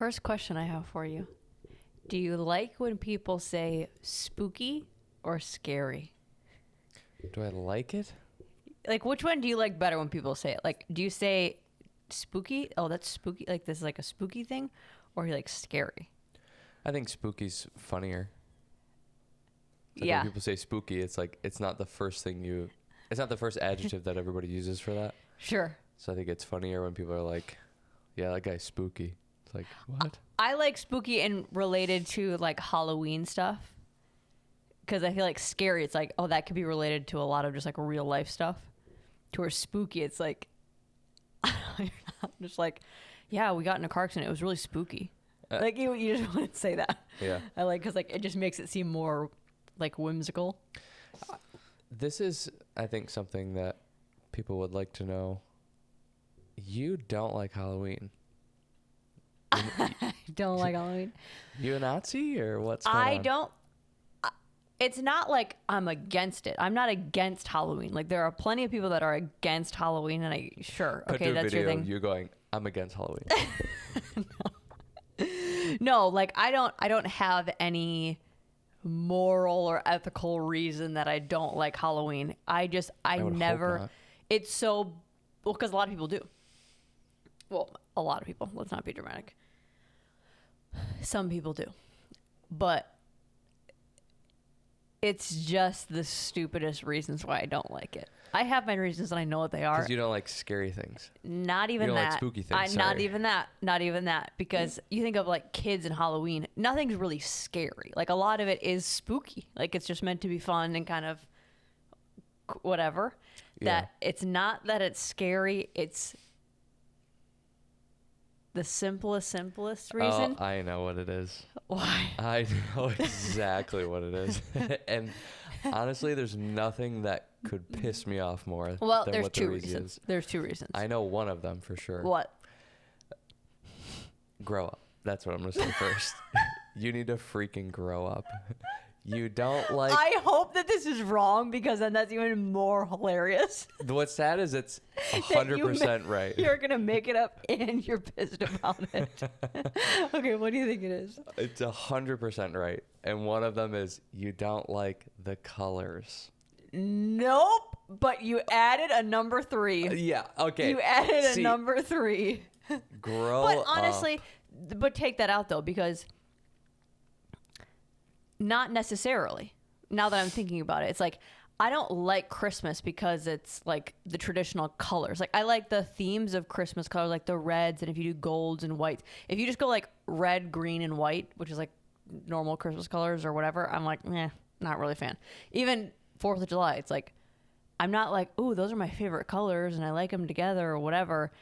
first question I have for you. Do you like when people say spooky or scary? Do I like it? Like, which one do you like better when people say it? Like, do you say spooky? Oh, that's spooky. Like, this is like a spooky thing? Or you like scary? I think spooky's funnier. Like Yeah. when people say spooky, it's like, it's not the first adjective that everybody uses for that. Sure. So I think it's funnier when people are like, yeah, that guy's spooky. It's like, what? I like spooky and related to like Halloween stuff. Because I feel like scary, it's like, oh, that could be related to a lot of just like real life stuff. To where spooky, it's like, just like, yeah, we got in a car accident. It was really spooky. Like you just want to say that. Yeah. I like, because like it just makes it seem more like whimsical. This is, I think, something that people would like to know. You don't like Halloween. Don't like Halloween. You a Nazi or what's going on? I don't. It's not like I'm against it. I'm not against Halloween. Like there are plenty of people that are against Halloween, and okay, that's your thing. You going, I'm against Halloween. No, like I don't have any moral or ethical reason that I don't like Halloween. I would never. hope not. It's so well because a lot of people do. Well, a lot of people. Let's not be dramatic. Some people do, but it's just the stupidest reasons why I don't like it. I have my reasons and I know what they are. Because you don't like scary things. Not even you don't that. like spooky things. Not even that. Not even that. Because you think of like kids and Halloween, nothing's really scary. Like a lot of it is spooky. Like it's just meant to be fun and kind of whatever. Yeah. That it's not that it's scary. It's the simplest reason. Oh, I know what it is. Why? I know exactly what it is. And honestly, there's nothing that could piss me off more Well, than there's what the two reason reasons. is. There's two reasons. I know one of them for sure. What? Grow up. That's what I'm going to say first. You need to freaking grow up. You don't like... I hope that this is wrong because then that's even more hilarious. What's sad is it's 100% right. You're going to make it up and you're pissed about it. Okay, what do you think it is? It's 100% right. And one of them is you don't like the colors. Nope. But you added a number 3. Yeah, okay. You added a number 3. Grow But honestly, but take that out though because... Not necessarily. Now that I'm thinking about it, it's like I don't like Christmas because it's like the traditional colors. Like I like the themes of Christmas colors, like the reds, and if you do golds and whites. If you just go like red, green, and white, which is like normal Christmas colors or whatever, I'm like, not really a fan. Even 4th of July, it's like I'm not like, ooh, those are my favorite colors and I like them together or whatever.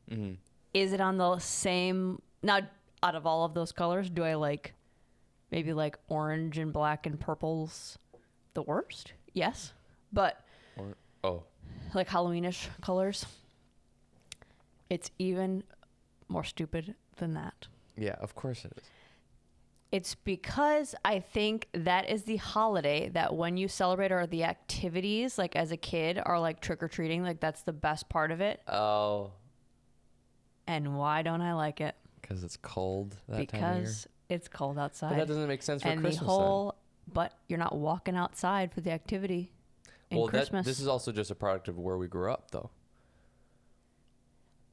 Mm-hmm. Is it on the same? Now, out of all of those colors, do I like? Maybe like orange and black and purple's the worst. Yes. But like Halloweenish colors, it's even more stupid than that. Yeah, of course it is. It's because I think that is the holiday that when you celebrate or the activities, like as a kid, are like trick-or-treating. Like that's the best part of it. Oh. And why don't I like it? Because it's cold that time of year. Because it's cold outside. But that doesn't make sense for and Christmas but you're not walking outside for the activity in Christmas. This is also just a product of where we grew up, though.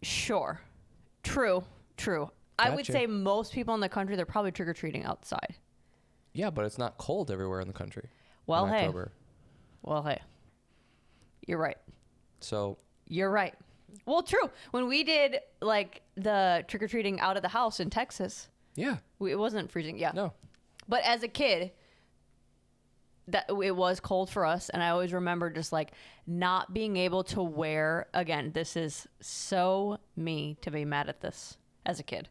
Sure. True. I would Gotcha. say most people in the country, they're probably trick-or-treating outside. Yeah, but it's not cold everywhere in the country. Well, in hey. October. Well, hey. You're right. So. You're right. Well, true. When we did, like, the trick-or-treating out of the house in Texas... Yeah. It wasn't freezing, yeah. No. But as a kid, that it was cold for us, and I always remember just like not being able to wear. Again, this is so me to be mad at this as a kid,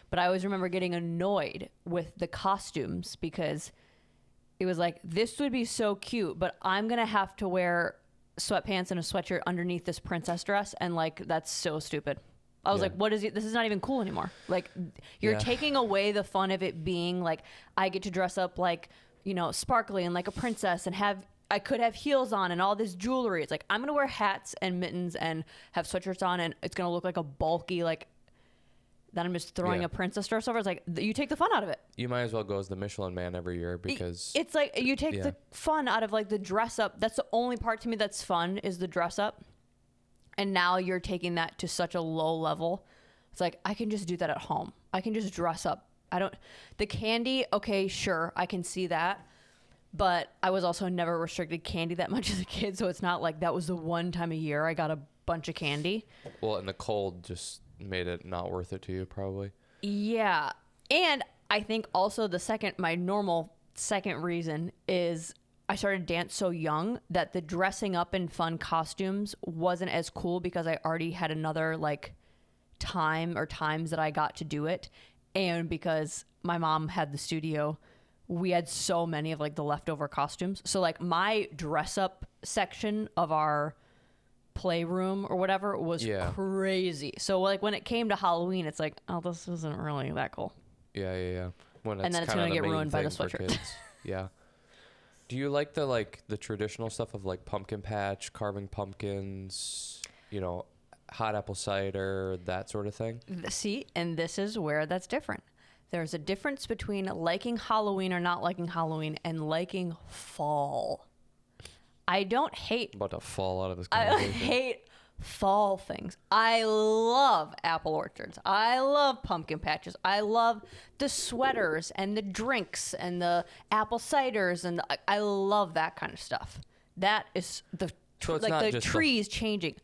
but I always remember getting annoyed with the costumes because it was like this would be so cute, but I'm gonna have to wear sweatpants and a sweatshirt underneath this princess dress, and like that's so stupid. I was like, what is it? This is not even cool anymore. Like, you're taking away the fun of it being like, I get to dress up like, you know, sparkly and like a princess and I could have heels on and all this jewelry. It's like, I'm going to wear hats and mittens and have sweatshirts on and it's going to look like a bulky, like, then I'm just throwing Yeah. a princess dress over. It's like, you take the fun out of it. You might as well go as the Michelin Man every year because It's like you take Yeah. the fun out of like the dress up. That's the only part to me that's fun is the dress up. And now you're taking that to such a low level. It's like, I can just do that at home. I can just dress up. The candy, okay, sure, I can see that. But I was also never restricted candy that much as a kid. So it's not like that was the one time a year I got a bunch of candy. well, and the cold just made it not worth it to you probably. Yeah. And I think also my normal second reason is I started dance so young that the dressing up in fun costumes wasn't as cool because I already had another like time or times that I got to do it. And because my mom had the studio, we had so many of like the leftover costumes. So like my dress up section of our playroom or whatever was Yeah. crazy. So like when it came to Halloween, it's like, oh, this isn't really that cool. Yeah. When And then it's kinda gonna the get main ruined by the thing for sweatshirt. kids. Yeah. Do you like the traditional stuff of like pumpkin patch, carving pumpkins, hot apple cider, that sort of thing? See, and this is where that's different. There's a difference between liking Halloween or not liking Halloween and liking fall. I don't hate I'm about to fall out of this I conversation. hate fall things. I love apple orchards. I love pumpkin patches. I love the sweaters and the drinks and the apple ciders and I love that kind of stuff. That is So it's like not the just trees changing.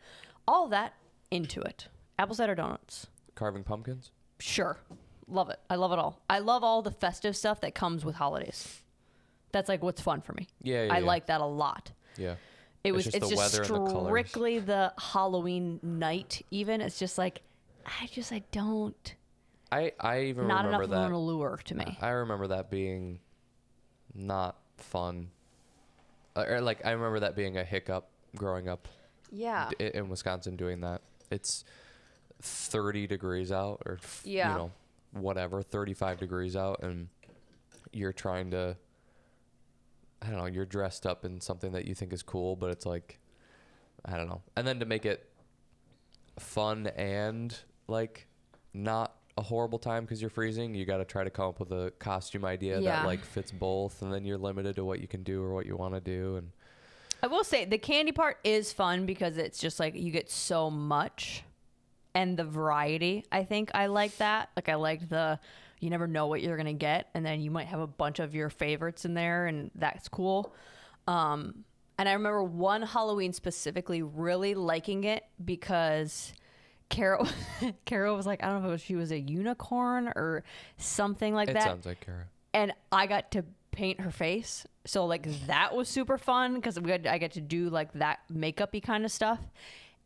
All that into it. Apple cider donuts. Carving pumpkins? Sure. Love it. I love it all. I love all the festive stuff that comes with holidays. That's like what's fun for me. Yeah. I like that a lot. Yeah. It's just the just weather and the colors. strictly the Halloween night even. It's just like I don't I even not remember enough of that. an allure to me. I remember that being not fun. Or like I remember that being a hiccup growing up Yeah. in Wisconsin doing that. It's 30 degrees out or Yeah. whatever, 35 degrees out and you're trying to I don't know, you're dressed up in something that you think is cool, but it's like I don't know. And then to make it fun and like not a horrible time because you're freezing, you got to try to come up with a costume idea that like fits both, and then you're limited to what you can do or what you want to do. And I will say the candy part is fun because it's just like you get so much and the variety. I think I like that. Like I like you never know what you're going to get. And then you might have a bunch of your favorites in there and that's cool. And I remember one Halloween specifically really liking it because Carol was like, I don't know if she was a unicorn or something like it that. sounds like Kara. And I got to paint her face. So like that was super fun because I get to do like that makeup-y kind of stuff.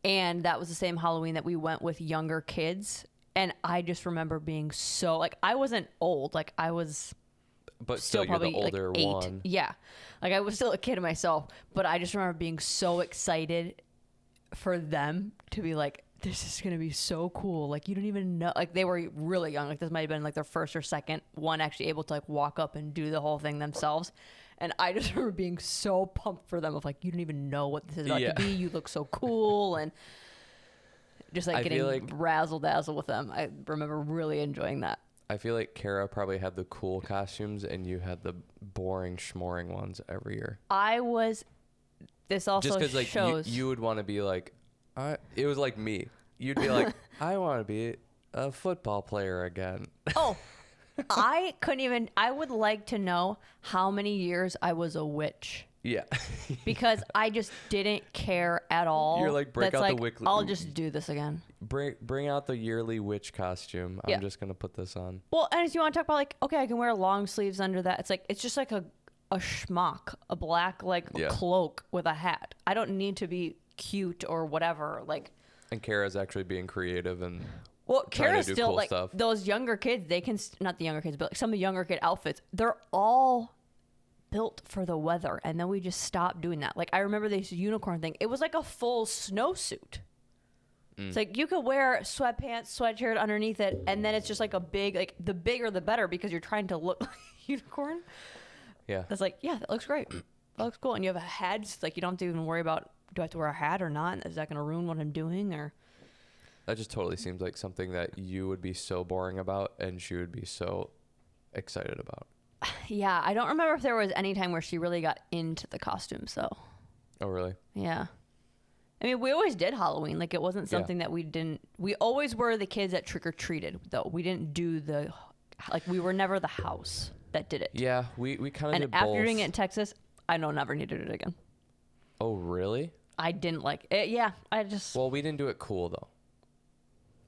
And that was the same Halloween that we went with younger kids. And I just remember being so like I wasn't old. Like I was But still you're probably the older like 8. one. Yeah. Like I was still a kid myself. But I just remember being so excited for them to be like, this is going to be so cool. Like you don't even know. Like they were really young. Like this might have been like their first or second one actually able to like walk up and do the whole thing themselves. And I just remember being so pumped for them of like, you don't even know what this is about to be. You look so cool. And just like getting like razzle dazzle with them. I remember really enjoying that. I feel like Kara probably had the cool costumes and you had the boring schmoring ones every year. This also just because like shows. you would want to be like, it was like me. You'd be like, I want to be a football player again. Oh, I would like to know how many years I was a witch. Yeah. Because I just didn't care at all. You're like, break That's out the like, wick. I'll just do this again. Bring out the yearly witch costume. Yeah. I'm just going to put this on. Well, and if you want to talk about like, okay, I can wear long sleeves under that. It's just like a schmuck, a black cloak with a hat. I don't need to be cute or whatever. Like, and Kara's actually being creative and Kara's do still cool like stuff. Those younger kids. They can not the younger kids, but like some of the younger kid outfits. They're all built for the weather, and then we just stopped doing that. Like I remember this unicorn thing. It was like a full snowsuit. It's like you could wear sweatpants, sweatshirt underneath it, and then it's just like a big, like the bigger the better because you're trying to look like a unicorn. Yeah. That's like, yeah, that looks great. That looks cool. And you have a hat. It's like you don't have to even worry about, do I have to wear a hat or not? Is that going to ruin what I'm doing? Or That just totally seems like something that you would be so boring about and she would be so excited about. Yeah, I don't remember if there was any time where she really got into the costumes, though. Oh, really? Yeah. I mean, we always did Halloween. Like, it wasn't Yeah. something that we didn't... We always were the kids that trick-or-treated, though. We didn't do the... Like, we were never the house that did it. Yeah, we kind of did And after both. doing it in Texas, I never need to do it again. Oh, really? I didn't like it. Yeah, I just... Well, we didn't do it cool, though.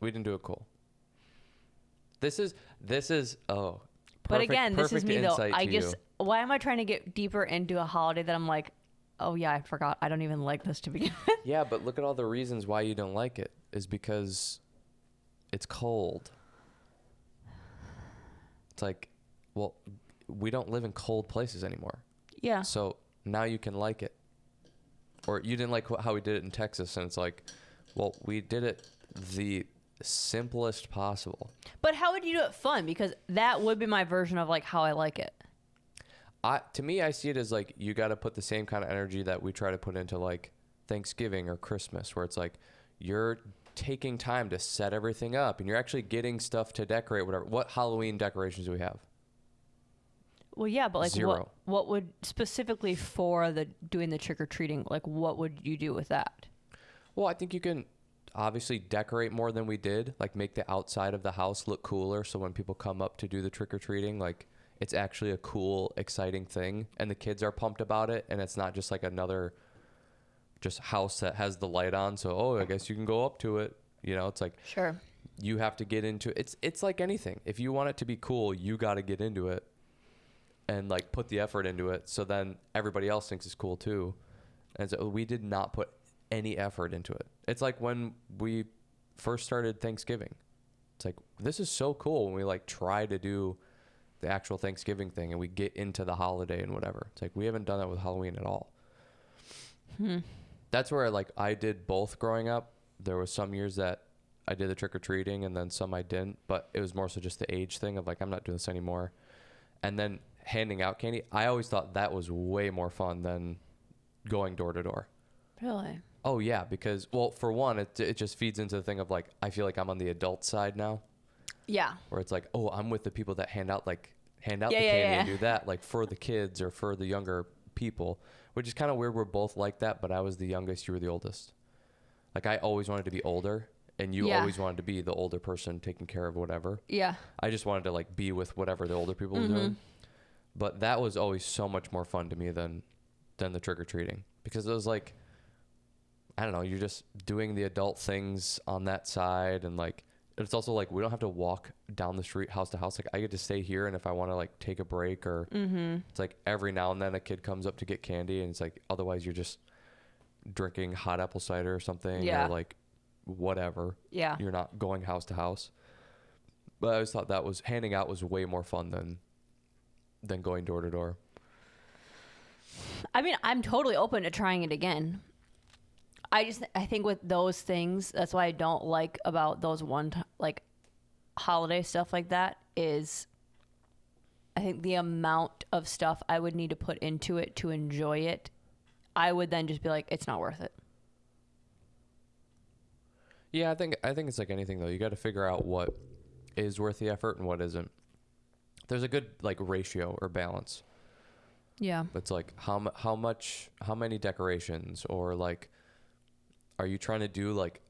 We didn't do it cool. This is oh. But again, this is me, though. I just... You. Why am I trying to get deeper into a holiday that I'm like, oh, yeah, I forgot. I don't even like this to begin with. Yeah, but look at all the reasons why you don't like it. Is because it's cold. It's like, well, we don't live in cold places anymore. Yeah. So now you can like it. Or you didn't like how we did it in Texas, and it's like, well, we did it the simplest possible. But how would you do it fun? Because that would be my version of like how I like it. To me, I see it as like you got to put the same kind of energy that we try to put into like Thanksgiving or Christmas, where it's like you're taking time to set everything up and you're actually getting stuff to decorate, whatever. What Halloween decorations do we have? Well, yeah, but like 0. what would specifically for the doing the trick-or-treating, like what would you do with that? Well, I think you can obviously decorate more than we did, like make the outside of the house look cooler. So when people come up to do the trick-or-treating, like it's actually a cool, exciting thing. And the kids are pumped about it. And it's not just like another just house that has the light on. So, oh, I guess you can go up to it. You know, it's like, sure, you have to get into it. It's like anything. If you want it to be cool, you got to get into it and like put the effort into it. So then everybody else thinks it's cool too. And so we did not put any effort into it. It's like when we first started Thanksgiving. It's like, this is so cool when we like try to do the actual Thanksgiving thing and we get into the holiday and whatever. It's like, we haven't done that with Halloween at all. That's where like I did both growing up. There was some years that I did the trick-or-treating and then some I didn't, but it was more so just the age thing of like, I'm not doing this anymore. And then handing out candy, I always thought that was way more fun than going door to door. Really? Oh yeah, because well, for one, it just feeds into the thing of like, I feel like I'm on the adult side now. Yeah. Where it's like, oh, I'm with the people that hand out the candy and do that like for the kids or for the younger people, which is kind of weird. We're both like that, but I was the youngest, you were the oldest. Like I always wanted to be older and you always wanted to be the older person taking care of whatever. Yeah. I just wanted to like be with whatever the older people were doing. But that was always so much more fun to me than the trick-or-treating, because it was like, I don't know, you're just doing the adult things on that side. And like, it's also like, we don't have to walk down the street house to house. Like I get to stay here. And if I want to like take a break or it's like every now and then a kid comes up to get candy and it's like, otherwise you're just drinking hot apple cider or something or like whatever. Yeah. You're not going house to house. But I always thought that was handing out was way more fun than going door to door. I mean, I'm totally open to trying it again. I think with those things, that's why I don't like about those like holiday stuff like that is I think the amount of stuff I would need to put into it to enjoy it, I would then just be like, it's not worth it. Yeah, I think it's like anything though. You got to figure out what is worth the effort and what isn't. There's a good like ratio or balance. Yeah. It's like how many decorations, or like, are you trying to do like,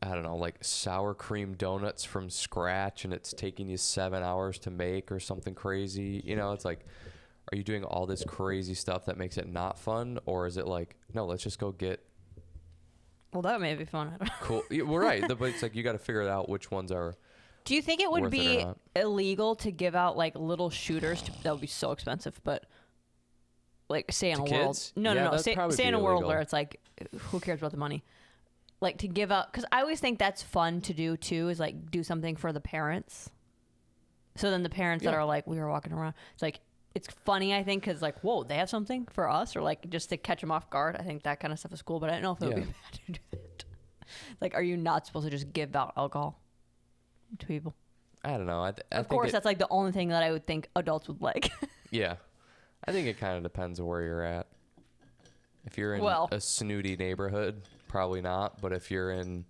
I don't know, like sour cream donuts from scratch and it's taking you 7 hours to make or something crazy? You know, it's like, are you doing all this crazy stuff that makes it not fun? Or is it like, no, let's just go get. Well, that may be fun. Cool. Yeah, we're right. But it's like, you got to figure out which ones are. Do you think it would be illegal to give out like little shooters? That would be so expensive, but like say in a world. No. Say in a world where it's like, who cares about the money? Like to give out, because I always think that's fun to do too, is like do something for the parents. So then the parents that are like, we were walking around, it's like, it's funny, I think, because like, whoa, they have something for us, or like just to catch them off guard. I think that kind of stuff is cool, but I don't know if it would be bad to do that. Like, are you not supposed to just give out alcohol to people? I don't know. Of course, that's like the only thing that I would think adults would like. Yeah. I think it kind of depends on where you're at. If you're in a snooty neighborhood, probably not. But if you're in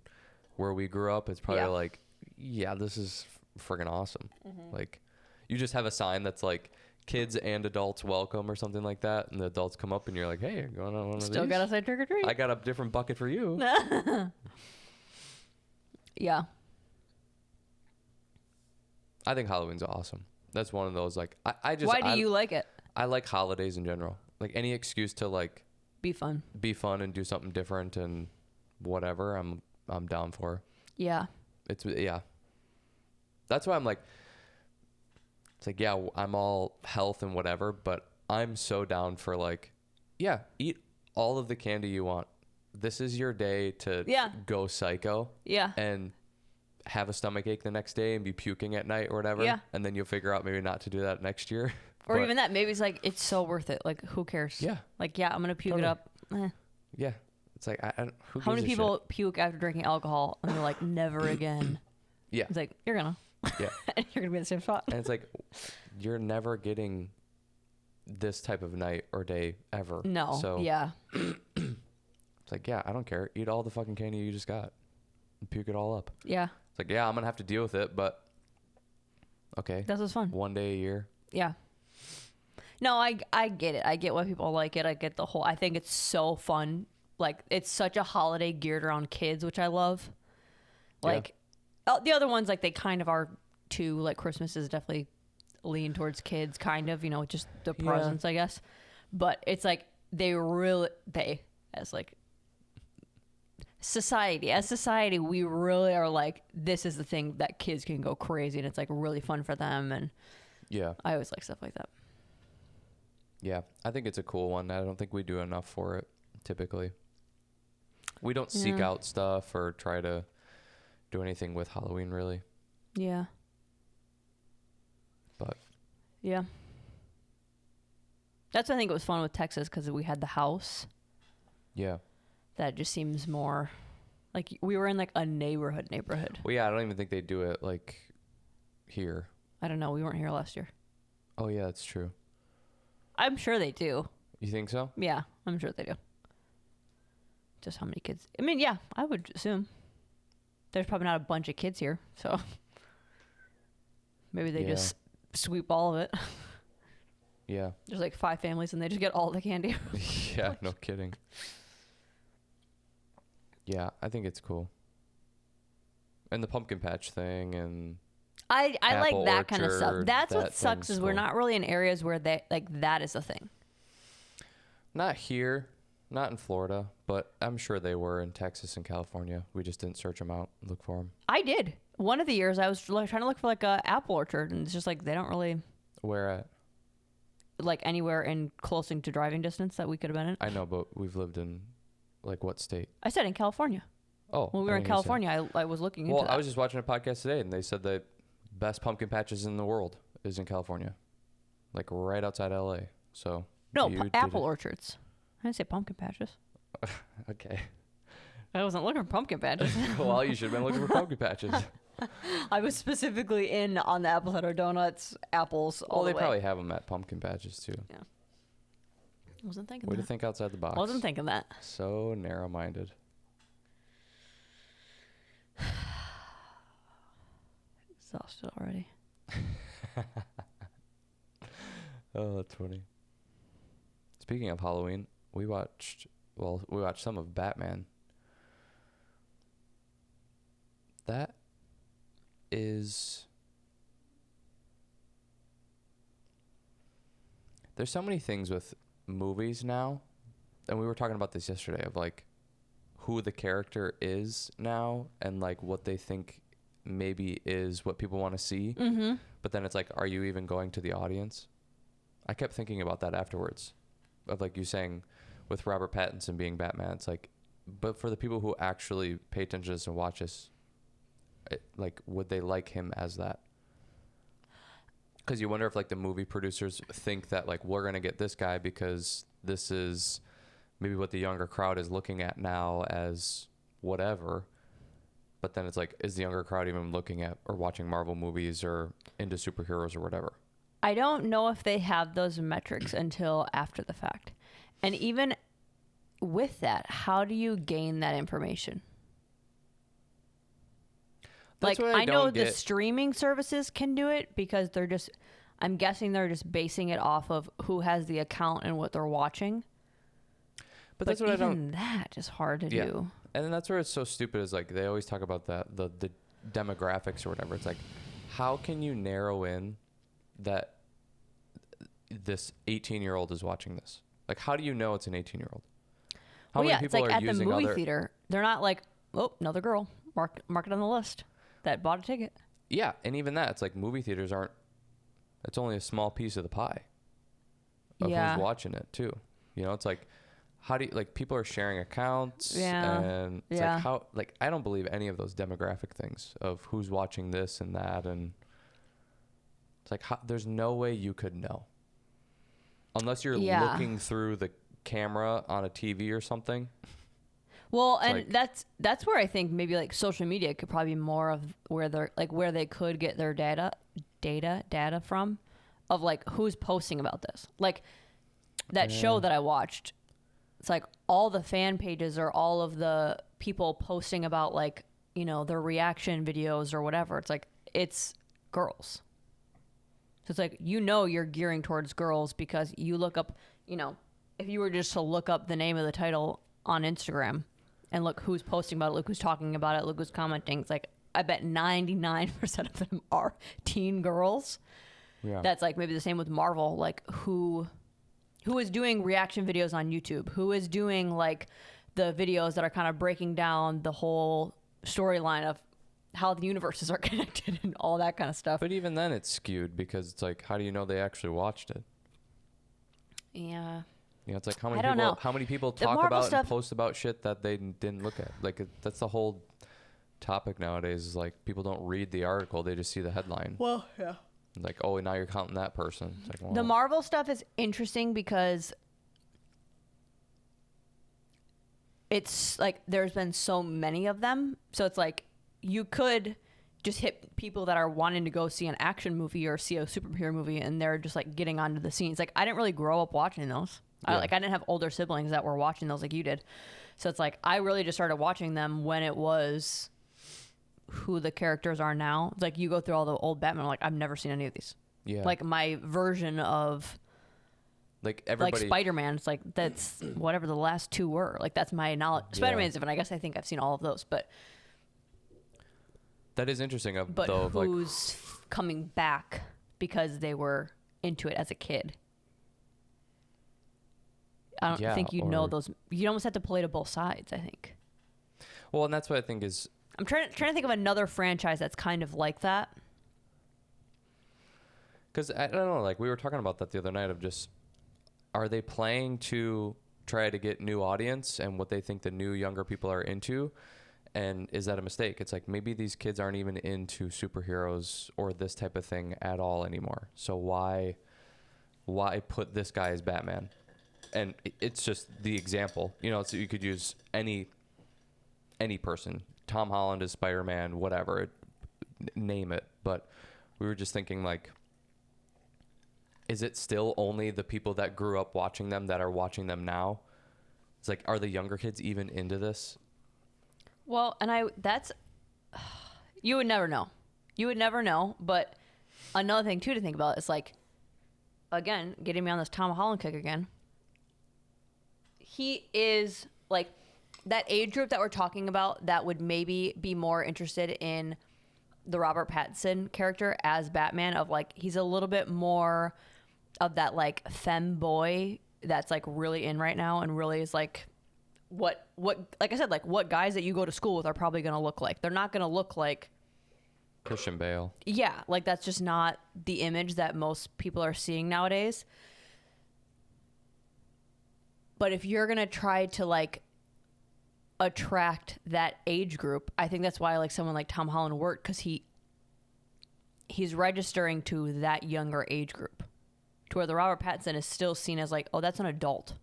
where we grew up, it's probably Yeah. like, yeah, this is friggin' awesome. Like, you just have a sign that's like, kids and adults welcome or something like that, and the adults come up and you're like, hey, you're going on one of Still these? gotta say trick or treat. I got a different bucket for you. Yeah. I think Halloween's awesome. That's one of those, like, Why do you like it? I like holidays in general. Like, any excuse to like Be fun. and do something different and whatever, I'm down for. Yeah. Yeah. That's why I'm like, it's like, yeah, I'm all health and whatever, but I'm so down for like, yeah, eat all of the candy you want. This is your day to go psycho. Yeah. And have a stomach ache the next day and be puking at night or whatever. Yeah. And then you'll figure out maybe not to do that next year. Or But, even that, maybe it's like, it's so worth it. Like, who cares? Yeah. Like, yeah, I'm going to puke it Totally. up. Yeah. It's like, who How gives many a people puke after drinking alcohol and they're like, never again? shit? Yeah. It's like, you're going to. Yeah. You're going to be in the same spot. And it's like, you're never getting this type of night or day ever. No. So Yeah. it's like, yeah, I don't care. Eat all the fucking candy you just got and puke it all up. Yeah. It's like, yeah, I'm going to have to deal with it, but okay. That's what's fun. One day a year. Yeah. No, I get it. I get why people like it. I get the whole, I think it's so fun. Like, it's such a holiday geared around kids, which I love. Like, the other ones, like, they kind of are too. Like, Christmas is definitely lean towards kids, kind of, you know, just the presents, I guess. But it's like, as like, society, we really are like, this is the thing that kids can go crazy, and it's like really fun for them. And Yeah. I always like stuff like that. Yeah. I think it's a cool one. I don't think we do enough for it, typically. We don't seek out stuff or try to do anything with Halloween, really. Yeah. But Yeah. That's why I think it was fun with Texas, because we had the house. yeah. That just seems more like we were in like a neighborhood. Well, yeah, I don't even think they do it like here. I don't know. We weren't here last year. Oh, yeah, that's true. I'm sure they do. You think so? Yeah, I'm sure they do. Just how many kids? I mean, yeah, I would assume. There's probably not a bunch of kids here, so maybe they just sweep all of it. Yeah. There's like 5 families and they just get all the candy. Yeah, no kidding. Yeah, I think it's cool. And the pumpkin patch thing and I like apple that kind of stuff. orchard, That's what that sucks is thing's we're cool. not really in areas where they like that is a thing. not here, not in Florida, but I'm sure they were in Texas and California. We just didn't search them out, look for them. I did. One of the years I was trying to look for like a apple orchard, and it's just like they don't really Where at? like anywhere in close to driving distance that we could have been in. I know, but we've lived in like what state? I said in California. Oh, When we were in California, I was looking into Well, that. I was just watching a podcast today, and they said that best pumpkin patches in the world is in California, like right outside LA. So no, you did apple it. orchards. I didn't say pumpkin patches. Okay. I wasn't looking for pumpkin patches. Well, you should have been looking for pumpkin patches. I was specifically in on the apple cider donuts, apples, all Well, the they way. probably have them at pumpkin patches too. Yeah. I wasn't thinking Way that. to think outside the box. Wasn't thinking that. So narrow-minded. Exhausted already. Oh, that's funny. Speaking of Halloween, we watched some of Batman. That is... There's so many things with movies now, and we were talking about this yesterday, of like who the character is now and like what they think maybe is what people want to see. Mm-hmm. But then it's like, are you even going to the audience? I kept thinking about that afterwards, of like you saying with Robert Pattinson being Batman. It's like, but for the people who actually pay attention to this and watch this, like, would they like him as that? Because you wonder if like the movie producers think that like we're gonna get this guy because this is maybe what the younger crowd is looking at now as whatever. But then it's like, is the younger crowd even looking at or watching Marvel movies or into superheroes or whatever? I don't know if they have those metrics until after the fact. And even with that, how do you gain that information? That's like what I know don't the get. streaming services can do it because I'm guessing they're just basing it off of who has the account and what they're watching. But that's what I don't. Even that is hard to do. And then that's where it's so stupid is like they always talk about the demographics or whatever. It's like, how can you narrow in that this 18-year-old is watching this? Like, how do you know it's an 18-year-old? How many people it's like are at the using movie theater. They're not like, oh, another girl, mark it on the list that bought a ticket. Yeah, and even that, it's like movie theaters aren't. It's only a small piece of the pie of who's watching it too. You know, it's like, how do you, like, people are sharing accounts and it's like, how, like, I don't believe any of those demographic things of who's watching this and that. And it's like, there's no way you could know unless you're looking through the camera on a TV or something. Well, it's and like, that's where I think maybe like social media could probably be more of where they're like where they could get their data from, of like who's posting about this. Like that show that I watched, it's like all the fan pages or all of the people posting about like, you know, their reaction videos or whatever. It's like it's girls. So it's like, you know, you're gearing towards girls because you look up, you know, if you were just to look up the name of the title on Instagram and look who's posting about it, look who's talking about it, look who's commenting. It's like, I bet 99% of them are teen girls. yeah. That's like maybe the same with Marvel. Like who is doing reaction videos on YouTube? Who is doing like the videos that are kind of breaking down the whole storyline of how the universes are connected and all that kind of stuff. But even then it's skewed because it's like, how do you know they actually watched it? Yeah. You know, it's like how many people talk about and post about shit that they didn't look at. Like that's the whole topic nowadays is like people don't read the article, they just see the headline. Well, yeah. Like, oh, now you're counting that person. It's like, well, the Marvel stuff is interesting because it's like there's been so many of them. So it's like you could just hit people that are wanting to go see an action movie or see a superhero movie and they're just like getting onto the scenes. Like I didn't really grow up watching those. Yeah. I didn't have older siblings that were watching those like you did. So it's like I really just started watching them when it was who the characters are now. It's like you go through all the old Batman, like I've never seen any of these. Yeah. Like my version of like everybody, like Spider-Man, it's like that's whatever the last two were. Like that's my knowledge. Spider-Man's different. I guess I think I've seen all of those, but that is interesting. But though, who's coming back because they were into it as a kid? I don't think you know those. You almost have to play to both sides, I think. Well, and that's what I think is. I'm trying to think of another franchise that's kind of like that. Because I don't know, like we were talking about that the other night of just, are they playing to try to get new audience and what they think the new younger people are into? And is that a mistake? It's like maybe these kids aren't even into superheroes or this type of thing at all anymore. So why put this guy as Batman? And it's just the example, you know, so you could use any person, Tom Holland as Spider-Man, whatever, name it. But we were just thinking like, is it still only the people that grew up watching them that are watching them now? It's like, are the younger kids even into this? Well, and you would never know. You would never know. But another thing too to think about is like, again, getting me on this Tom Holland kick again. He is like that age group that we're talking about that would maybe be more interested in the Robert Pattinson character as Batman, of like, he's a little bit more of that like femboy that's like really in right now and really is like what like I said, like what guys that you go to school with are probably going to look like. They're not going to look like Christian Bale. Yeah, like that's just not the image that most people are seeing nowadays. But if you're going to try to like attract that age group, I think that's why like someone like Tom Holland worked, because he's registering to that younger age group, to where the Robert Pattinson is still seen as like, oh, that's an adult.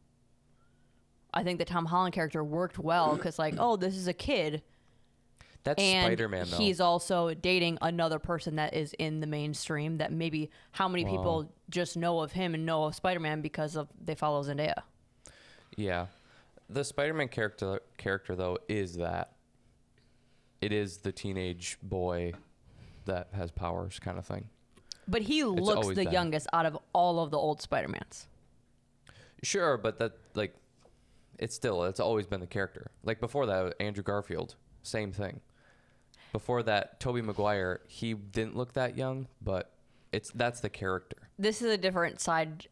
I think the Tom Holland character worked well because like, oh, this is a kid. That's and Spider-Man though. He's also dating another person that is in the mainstream that maybe how many people just know of him and know of Spider-Man because of they follow Zendaya. Yeah. The Spider-Man character though is it is the teenage boy that has powers kind of thing. But he looks the youngest out of all of the old Spider-Mans. Sure, but that, like, it's always been the character. Like, before that, Andrew Garfield, same thing. Before that, Tobey Maguire, he didn't look that young, but that's the character. This is a different side,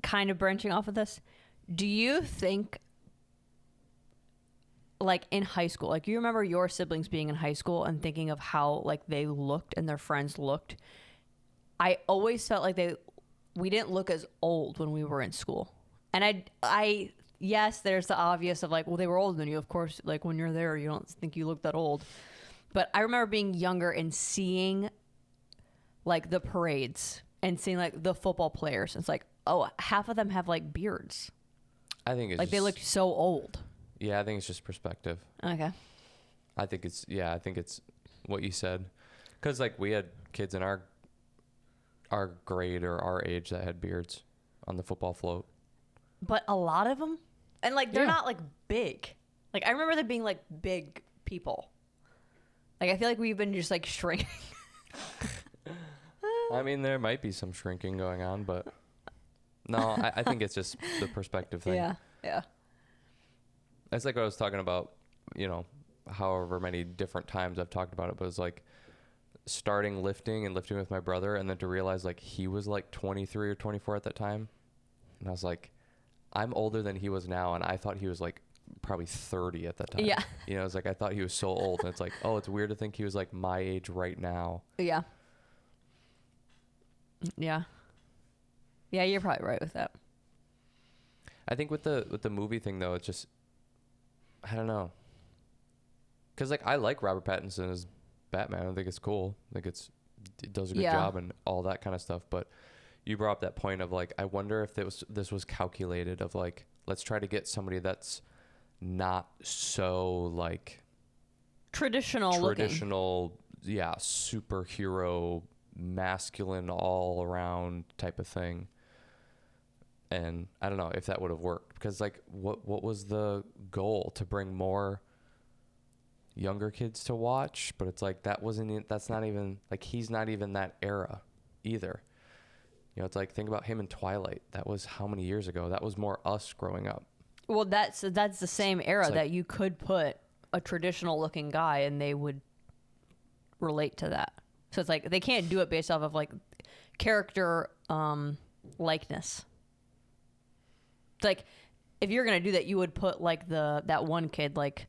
kind of branching off of this. Do you think, like, in high school, like, you remember your siblings being in high school and thinking of how, like, they looked and their friends looked? I always felt like we didn't look as old when we were in school. And I yes, there's the obvious of, like, well, they were older than you. Of course, like, when you're there, you don't think you look that old. But I remember being younger and seeing, like, the parades and seeing, like, the football players. It's like, oh, half of them have, like, beards. I think it's like, they looked so old. Yeah, I think it's just perspective. Okay. I think it's what you said. Because, like, we had kids in our grade or our age that had beards on the football float. But a lot of them, and, like, they're not, like, big. Like, I remember them being, like, big people. Like, I feel like we've been just, like, shrinking. I mean, there might be some shrinking going on, but no, I think it's just the perspective thing. Yeah. It's like what I was talking about, you know, however many different times I've talked about it, but it's like starting lifting with my brother, and then to realize, like, he was like 23 or 24 at that time. And I was like, I'm older than he was now, and I thought he was like probably 30 at that time. Yeah. You know, it's like I thought he was so old, and it's like, oh, it's weird to think he was like my age right now. Yeah. Yeah. Yeah, you're probably right with that. I think with the movie thing though, it's just, I don't know. Cause, like, I like Robert Pattinson as Batman. I think it's cool. I think it does a good job and all that kind of stuff. But you brought up that point of, like, I wonder if this was calculated of, like, let's try to get somebody that's not so, like, traditional, yeah, superhero, masculine, all around type of thing. And I don't know if that would have worked, because, like, what was the goal? To bring more younger kids to watch? But it's like that's not even, like, he's not even that era either. You know, it's like, think about him in Twilight. That was how many years ago? That was more us growing up. Well, that's the same era that you could put a traditional looking guy and they would relate to that. So it's like they can't do it based off of, like, character likeness. It's like, if you're gonna do that, you would put, like, that one kid, like,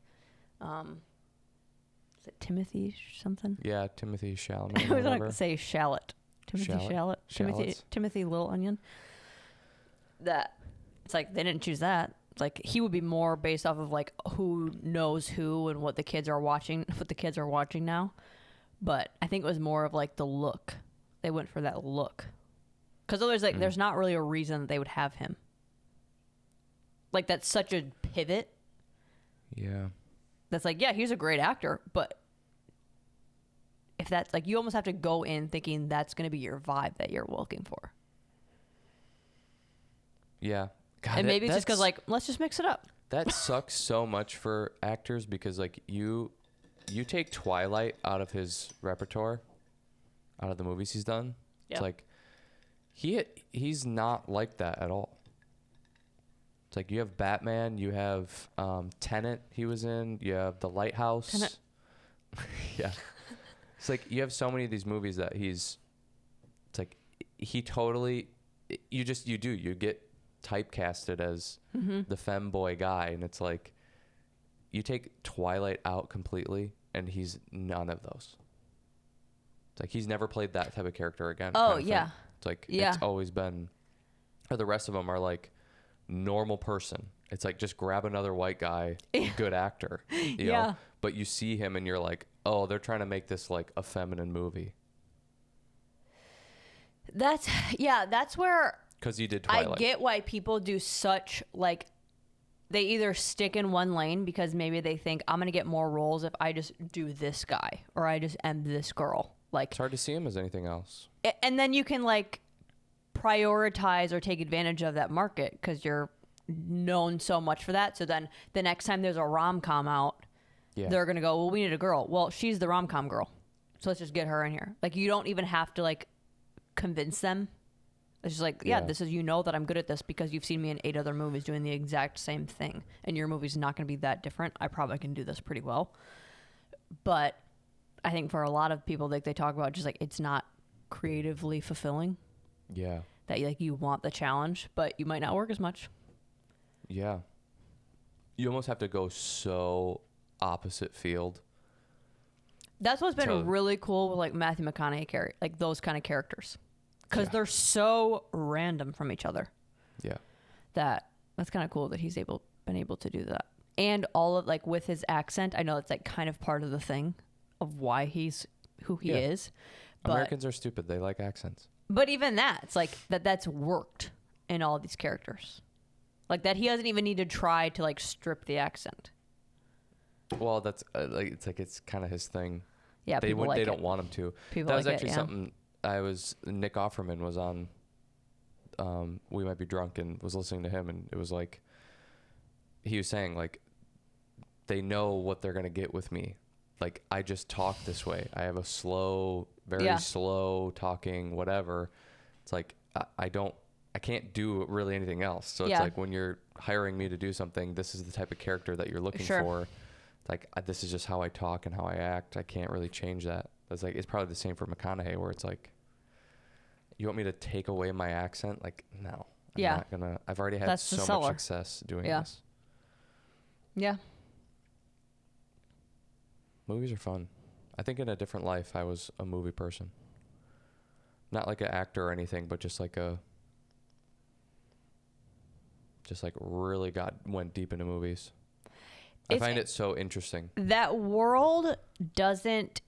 is it Timothy something? Yeah, Timothy Chalamet. I was going to say Shallot. Timothy Shallot. Timothy Little Onion. That, it's like, they didn't choose that. It's like, he would be more based off of, like, who knows who and what the kids are watching now. But I think it was more of, like, the look. They went for that look. Because otherwise, like, there's not really a reason that they would have him. Like, that's such a pivot. Yeah. That's like, yeah, he's a great actor, but if that's, like, you almost have to go in thinking that's going to be your vibe that you're looking for. Yeah. God, and maybe it's just because, like, let's just mix it up. That sucks so much for actors, because, like, you take Twilight out of his repertoire, out of the movies he's done. Yep. It's like he's not like that at all. It's like, you have Batman, you have Tenet he was in, you have The Lighthouse. Tenet. Yeah. It's like, you have so many of these movies that it's like, he totally, you get typecasted as the femboy guy, and it's like, you take Twilight out completely, and he's none of those. It's like, he's never played that type of character again. Oh, yeah. It's like, it's always been, or the rest of them are like, normal person. It's like, just grab another white guy, good actor, you know? But you see him and you're like, oh, they're trying to make this, like, a feminine movie. That's where, because you did Twilight. I get why people do such, like, they either stick in one lane because maybe they think, I'm gonna get more roles if I just do this guy, or I just am this girl. Like, it's hard to see him as anything else. And then you can, like, prioritize or take advantage of that market because you're known so much for that. So then the next time there's a rom-com out, they're going to go, well, we need a girl. Well, she's the rom-com girl. So let's just get her in here. Like, you don't even have to, like, convince them. It's just like, this is, that I'm good at this because you've seen me in 8 other movies doing the exact same thing. And your movie's not going to be that different. I probably can do this pretty well. But I think for a lot of people, like, they talk about just, like, it's not creatively fulfilling. Yeah. That, like, you want the challenge, but you might not work as much. Yeah. You almost have to go so opposite field. That's what's been really cool with, like, Matthew McConaughey, like, those kind of characters. Because they're so random from each other. Yeah. That's kind of cool that he's been able to do that. And all of, like, with his accent, I know it's, like, kind of part of the thing of why he's who he is. But Americans are stupid. They like accents. But even that, it's like that's worked in all these characters. Like, that he doesn't even need to try to, like, strip the accent. Well, that's it's kind of his thing. Yeah, they don't want him to. People that was like actually it, something Nick Offerman was on. We Might Be Drunk, and was listening to him, and it was like he was saying, like, they know what they're gonna get with me. Like, I just talk this way. I have a slow, very slow talking, whatever. It's like I can't do really anything else. So it's like, when you're hiring me to do something, this is the type of character that you're looking for. It's like, this is just how I talk and how I act. I can't really change that. It's like, it's probably the same for McConaughey, where it's like, you want me to take away my accent? Like, no. I'm not gonna. I've already had so much success doing this. Yeah. Movies are fun. I think in a different life, I was a movie person. Not like an actor or anything, but just like really went deep into movies. I find it so interesting. That world doesn't,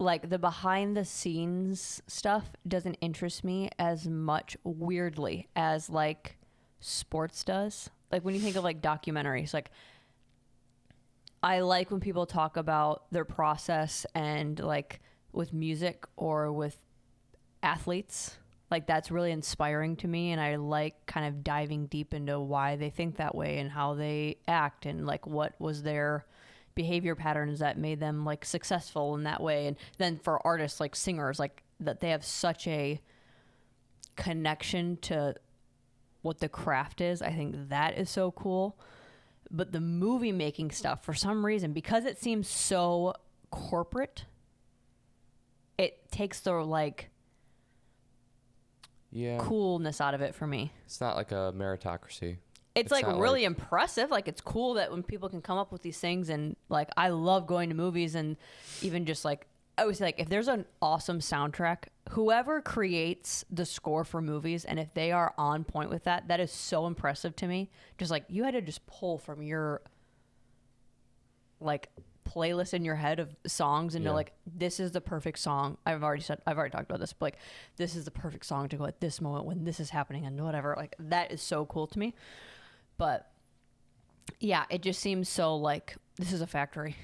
like, the behind the scenes stuff doesn't interest me as much, weirdly, as, like, sports does. Like, when you think of, like, documentaries, like, I like when people talk about their process, and, like, with music or with athletes, like, that's really inspiring to me. And I like kind of diving deep into why they think that way and how they act, and, like, what was their behavior patterns that made them, like, successful in that way. And then for artists, like singers, like, that they have such a connection to what the craft is. I think that is so cool. But the movie making stuff, for some reason, because it seems so corporate, it takes the, like, coolness out of it for me. It's not like a meritocracy. It's like really impressive. Like, it's cool that when people can come up with these things, and, like, I love going to movies, and even just, like, I always say, like, if there's an awesome soundtrack, whoever creates the score for movies, and if they are on point with that, that is so impressive to me. Just, like, you had to just pull from your, like, playlist in your head of songs and know, like, this is the perfect song. I've already talked about this, but, like, this is the perfect song to go at this moment when this is happening and whatever. Like, that is so cool to me. But yeah, it just seems so, like, this is a factory.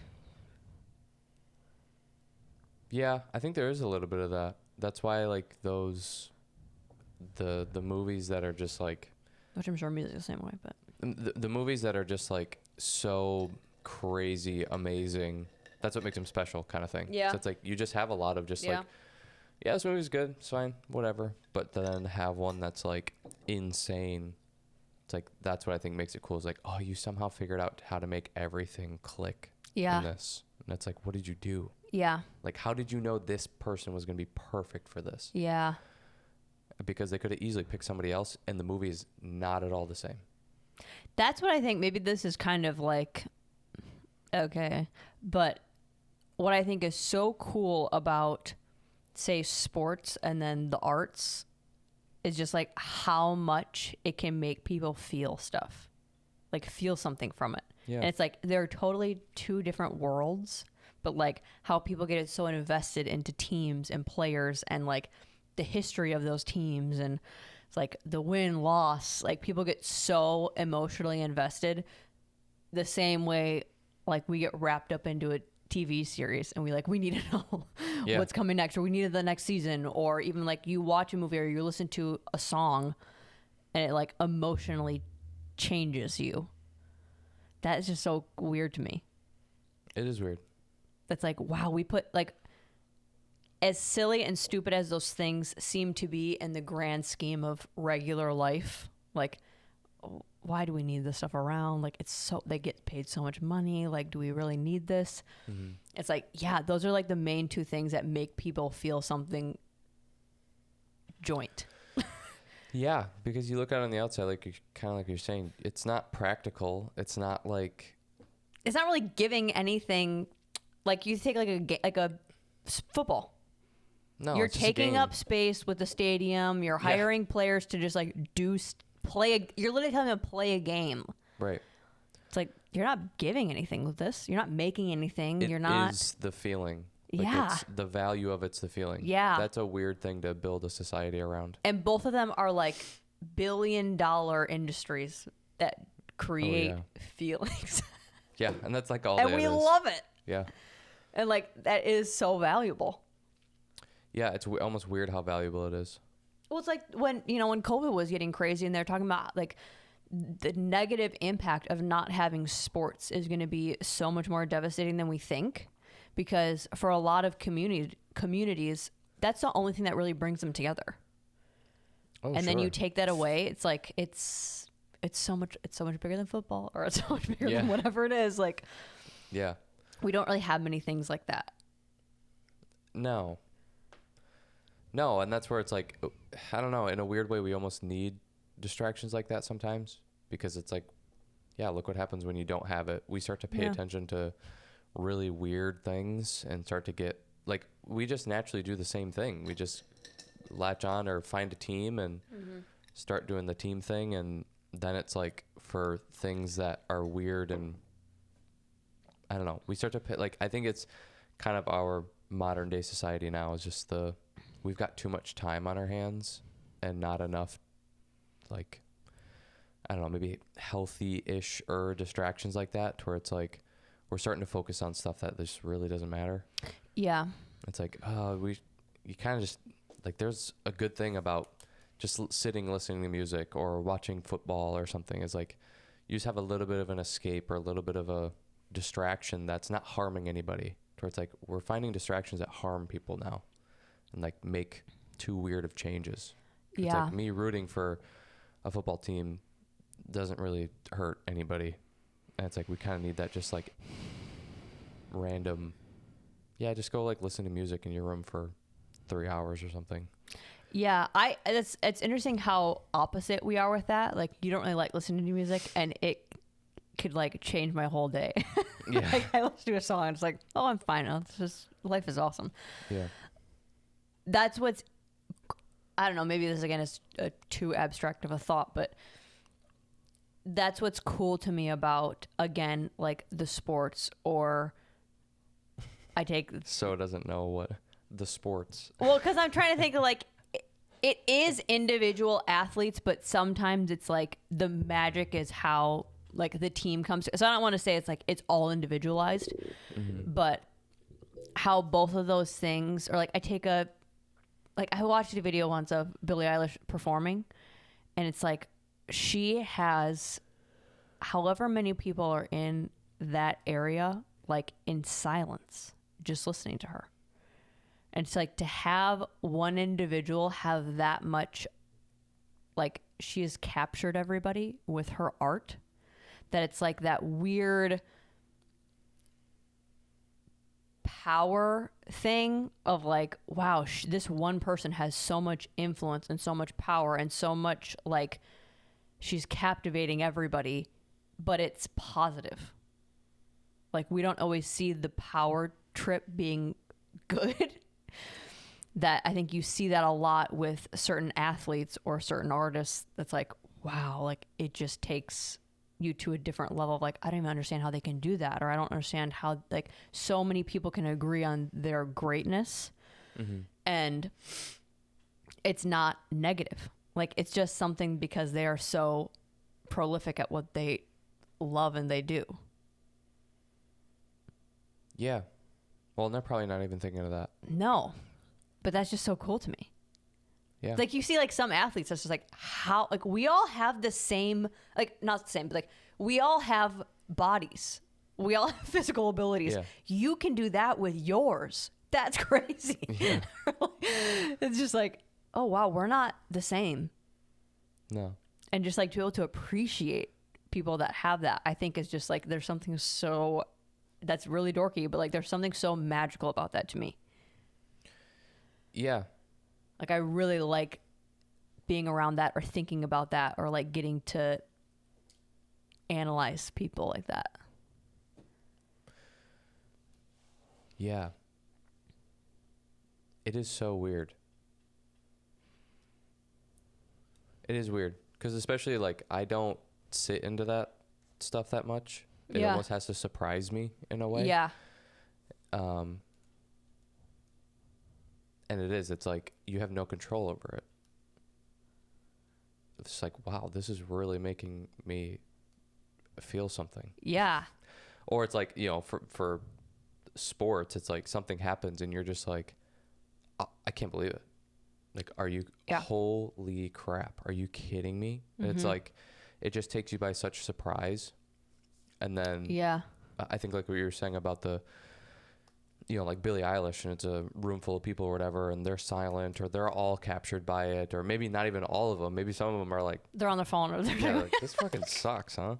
Yeah, I think there is a little bit of that. That's why, like, those the movies that are just, like, which I'm sure music is the same way, but the movies that are just, like, so crazy amazing, that's what makes them special, kind of thing. So it's like, you just have a lot of just like, this movie's good, it's fine, whatever, but then have one that's, like, insane. It's like, that's what I think makes it cool, is like, oh, you somehow figured out how to make everything click in this. And it's like, what did you do? Like, how did you know this person was going to be perfect for this? Because they could have easily picked somebody else, and the movie is not at all the same. That's what I think. Maybe this is kind of like, okay, but what I think is so cool about, say, sports and then the arts is just, like, how much it can make people feel stuff, like, feel something from it. And it's like, they're totally two different worlds, but, like, how people get so invested into teams and players, and, like, the history of those teams, and it's like the win loss, like, people get so emotionally invested the same way, like, we get wrapped up into a TV series, and we need to know what's coming next, or we needed the next season, or even, like, you watch a movie or you listen to a song and it, like, emotionally changes you. That is just so weird to me. It is weird. That's like, wow, we put like, as silly and stupid as those things seem to be in the grand scheme of regular life, like, why do we need this stuff around? Like, they get paid so much money. Like, do we really need this? Mm-hmm. It's like, yeah, those are like the main two things that make people feel something joint. Yeah, because you look at it on the outside, like kind of like you're saying, it's not practical. It's not like, it's not really giving anything. Like, you take like a football. no, You're it's just a taking game. up space with the stadium. You're hiring players to just like play. You're literally telling them to play a game. Right. It's like, you're not giving anything with this. You're not making anything. It You're not. is the feeling. Like Yeah. It's the value of it's the feeling. Yeah. That's a weird thing to build a society around. And both of them are like billion-dollar industries that create feelings. Yeah, and that's like all And that we is. love it. Yeah. And like, that is so valuable. Yeah, it's almost weird how valuable it is. Well, it's like when COVID was getting crazy and they're talking about like the negative impact of not having sports is going to be so much more devastating than we think, because for a lot of communities, that's the only thing that really brings them together. Oh, And sure. then you take that away, it's like it's so much bigger than football, or it's so much bigger than whatever it is. Like, Yeah. we don't really have many things like that. No, and that's where it's like, I don't know, in a weird way, we almost need distractions like that sometimes, because it's like, yeah, look what happens when you don't have it. We start to pay attention to really weird things and start to get, like, we just naturally do the same thing. We just latch on or find a team and start doing the team thing. And then it's like, for things that are weird and, I don't know, we start to pay, like, I think it's kind of our modern day society now is just we've got too much time on our hands and not enough, like, I don't know, maybe healthy-ish or distractions like that, to where it's like we're starting to focus on stuff that just really doesn't matter. Yeah. It's like, you kind of just, like, there's a good thing about just sitting, listening to music or watching football or something, is like, you just have a little bit of an escape or a little bit of a distraction that's not harming anybody. To where it's like, we're finding distractions that harm people now and like make too weird of changes. It's Yeah. like me rooting for a football team doesn't really hurt anybody. And it's like, we kind of need that just like random, just go like listen to music in your room for 3 hours or something. Yeah, it's interesting how opposite we are with that. Like, you don't really like listening to music, and it could like change my whole day. Yeah. Like, I listen to a song, and it's like, oh, I'm fine. It's just, life is awesome. Yeah. That's what's, I don't know, maybe this again is too abstract of a thought, but that's what's cool to me about, again, like the sports, or I take... So doesn't know what the sports. Well, because I'm trying to think of like, it is individual athletes, but sometimes it's like the magic is how like the team comes. So I don't want to say it's like it's all individualized, but how both of those things, or like I watched a video once of Billie Eilish performing, and it's like she has however many people are in that area, like in silence, just listening to her. And it's like to have one individual have that much, like she has captured everybody with her art, that it's like that weird power thing of like, wow, this one person has so much influence and so much power and so much, like, she's captivating everybody, but it's positive. Like, we don't always see the power trip being good. That I think you see that a lot with certain athletes or certain artists. That's like, wow, like it just takes you to a different level of like, I don't even understand how they can do that, or I don't understand how like so many people can agree on their greatness, and it's not negative. Like, it's just something because they are so prolific at what they love and they do. Yeah. Well, and they're probably not even thinking of that. No, but that's just so cool to me. Yeah. Like, you see like some athletes that's just like, how, like, we all have the same, like, not the same, but like we all have bodies. we all have physical abilities. Yeah. You can do that with yours. That's crazy. Yeah. It's just like, oh wow, we're not the same. No. And just like to be able to appreciate people that have that, I think is just like, there's something so, that's really dorky, but like there's something so magical about that to me. Yeah. Like I really like being around that or thinking about that or like getting to analyze people like that. Yeah. It is so weird. It is weird because especially like I don't sit into that stuff that much. It almost has to surprise me in a way. Yeah. And it's like you have no control over it. It's like, wow, this is really making me feel something. Yeah. Or it's like, you know, for sports, it's like something happens and you're just like, I can't believe it. Like, are you, holy crap, are you kidding me? And it's like, it just takes you by such surprise. And then I think like what you were saying about the, you know, like Billie Eilish, and it's a room full of people or whatever, and they're silent or they're all captured by it, or maybe not even all of them. Maybe some of them are like, they're on their phone or they're like, this fucking sucks, huh?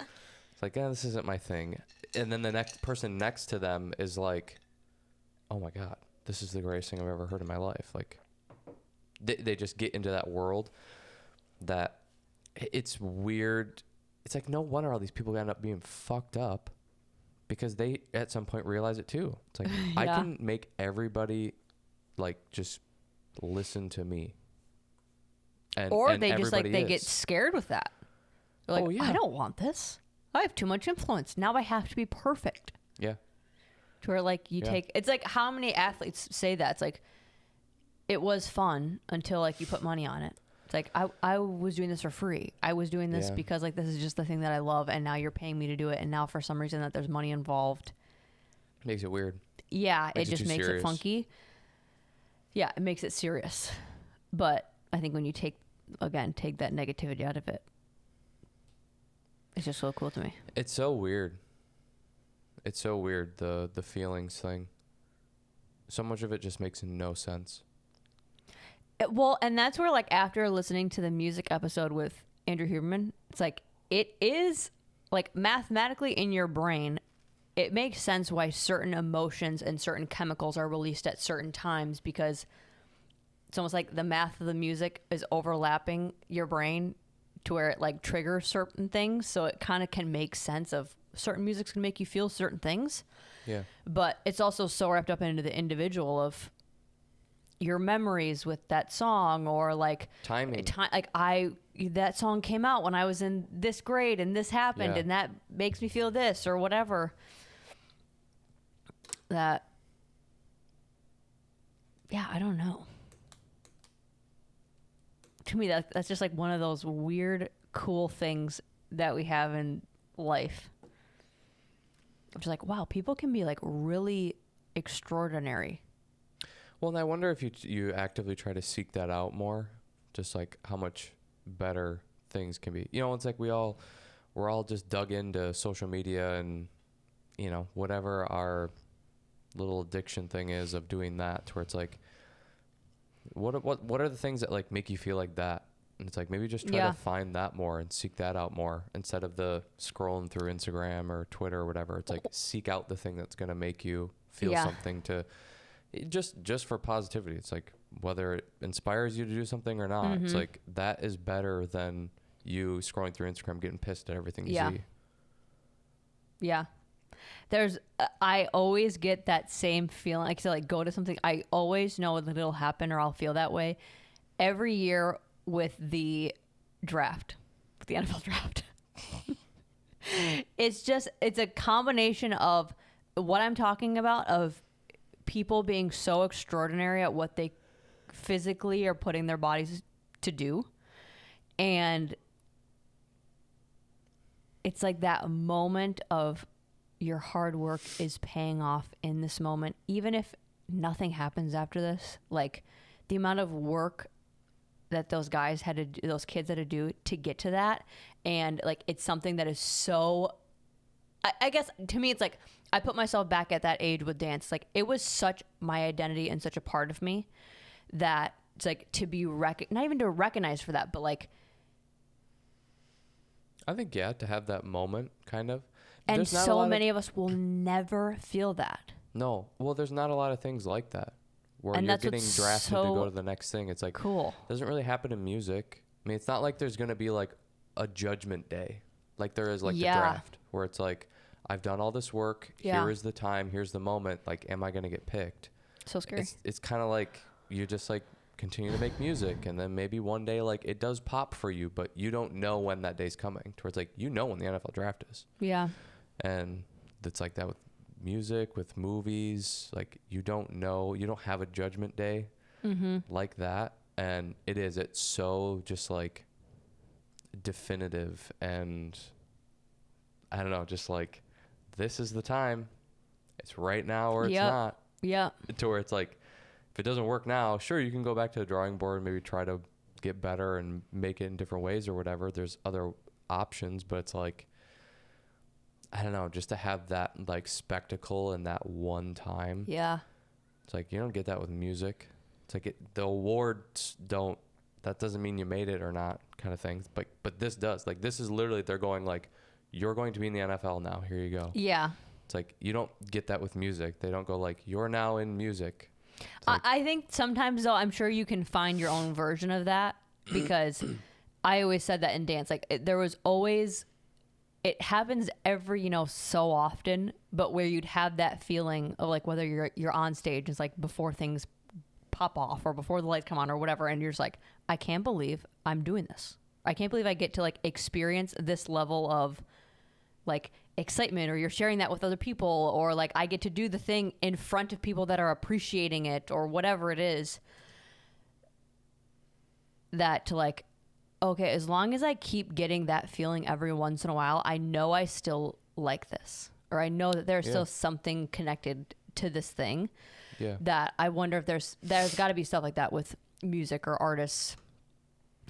It's like, yeah, this isn't my thing. And then the next person next to them is like, oh my God, this is the greatest thing I've ever heard in my life. Like, they just get into that world that it's weird. It's like, no wonder all these people end up being fucked up because they at some point realize it too. It's like, I can make everybody like just listen to me. Or they just like, they get scared with that. They're like, I don't want this. I have too much influence. Now I have to be perfect. Yeah. To where like you take, it's like how many athletes say that? It's like, it was fun until like you put money on it. It's like, I was doing this for free. I was doing this because like, this is just the thing that I love. And now you're paying me to do it. And now for some reason that there's money involved. Makes it weird. Yeah. It just makes it funky. Yeah. It makes it serious. But I think when you take that negativity out of it, it's just so cool to me. It's so weird. It's so weird. The feelings thing. So much of it just makes no sense. Well, and that's where, like, after listening to the music episode with Andrew Huberman, it's like, it is, like, mathematically in your brain, it makes sense why certain emotions and certain chemicals are released at certain times, because it's almost like the math of the music is overlapping your brain to where it, like, triggers certain things. So it kind of can make sense of certain music's can make you feel certain things. Yeah. But it's also so wrapped up into the individual of your memories with that song, or like timing. That song came out when I was in this grade and this happened and that makes me feel this or whatever. I don't know. To me, that's just like one of those weird, cool things that we have in life. I'm just like, wow, people can be like really extraordinary. Well, and I wonder if you actively try to seek that out more, just like how much better things can be. You know, it's like we're all just dug into social media and, you know, whatever our little addiction thing is of doing that, to where it's like, what are the things that like make you feel like that? And it's like, maybe just try to find that more and seek that out more instead of the scrolling through Instagram or Twitter or whatever. It's like, seek out the thing that's going to make you feel something, to just for positivity. It's like, whether it inspires you to do something or not, it's like, that is better than you scrolling through Instagram getting pissed at everything you see. Yeah. I always get that same feeling. Like, so like go to something, I always know that it'll happen or I'll feel that way every year with the draft, with the NFL draft. It's a combination of what I'm talking about, of people being so extraordinary at what they physically are putting their bodies to do. And it's like that moment of your hard work is paying off in this moment, even if nothing happens after this. Like, the amount of work that those guys had to do, those kids had to do to get to that. And like, it's something that is so I guess to me, it's like I put myself back at that age with dance. Like it was such my identity and such a part of me that it's like to be not even to recognize for that, but like. I think, yeah, to have that moment, kind of. And so many of us will never feel that. No. Well, there's not a lot of things like that where And you're that's getting what's drafted so to go to the next thing. It's like, cool. It doesn't really happen in music. I mean, it's not like there's going to be like a judgment day like there is like the draft where it's like, I've done all this work. Yeah. Here is the time. Here's the moment. Like, am I going to get picked? So scary. It's kind of like you just like continue to make music, and then maybe one day like it does pop for you, but you don't know when that day's coming. Towards like, you know when the NFL draft is. Yeah. And it's like that with music, with movies. Like, you don't know. You don't have a judgment day like that. And it's so just like definitive, and I don't know, just like, this is the time. It's right now or it's not. Yeah. To where it's like, if it doesn't work now, sure, you can go back to the drawing board and maybe try to get better and make it in different ways or whatever. There's other options, but it's like, I don't know, just to have that like spectacle in that one time. Yeah. It's like, you don't get that with music. It's like the awards don't, that doesn't mean you made it or not, kind of thing. But this does. Like, this is literally, they're going like, you're going to be in the NFL now. Here you go. Yeah. It's like, you don't get that with music. They don't go like, you're now in music. Like, I think sometimes, though, I'm sure you can find your own version of that, because I always said that in dance. Like, there was always, it happens every, so often, but where you'd have that feeling of like, whether you're on stage, it's like before things pop off or before the lights come on or whatever, and you're just like, I can't believe I'm doing this. I can't believe I get to like experience this level of like excitement, or you're sharing that with other people, or like I get to do the thing in front of people that are appreciating it, or whatever it is. That to like, okay, as long as I keep getting that feeling every once in a while, I know I still like this, or I know that there's still something connected to this thing. Yeah. That I wonder if there's got to be stuff like that with music or artists,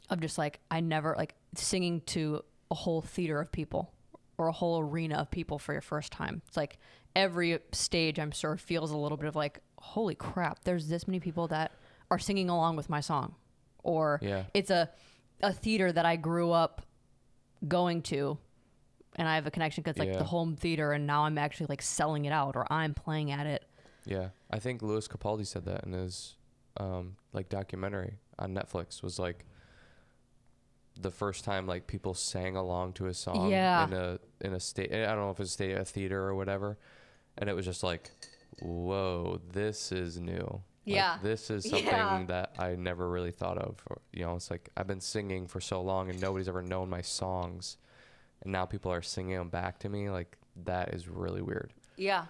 of just like, I never like singing to a whole theater of people or a whole arena of people for your first time. It's like every stage, I'm sure, feels a little bit of like, holy crap, there's this many people that are singing along with my song. Or it's a theater that I grew up going to, and I have a connection because like the home theater, and now I'm actually like selling it out, or I'm playing at it. Yeah. I think Louis Capaldi said that in his like documentary on Netflix, was like the first time like people sang along to his song in a state, I don't know if it's a theater or whatever, and it was just like, whoa, this is new. Like, this is something that I never really thought of. Or, it's like, I've been singing for so long and nobody's ever known my songs, and now people are singing them back to me. Like, that is really weird. Yeah.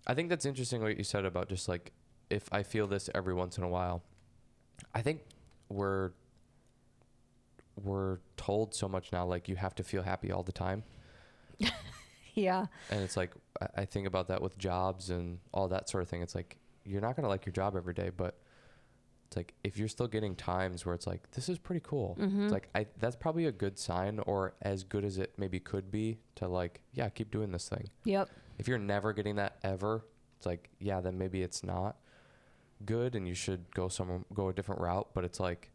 I think that's interesting what you said about just like, if I feel this every once in a while. I think we're told so much now, like, you have to feel happy all the time. Yeah. And it's like, I think about that with jobs and all that sort of thing. It's like, you're not going to like your job every day, but it's like, if you're still getting times where it's like, this is pretty cool. It's like, that's probably a good sign, or as good as it maybe could be, to like, yeah, keep doing this thing. Yep. If you're never getting that ever, it's like, yeah, then maybe it's not good and you should go a different route. But it's like,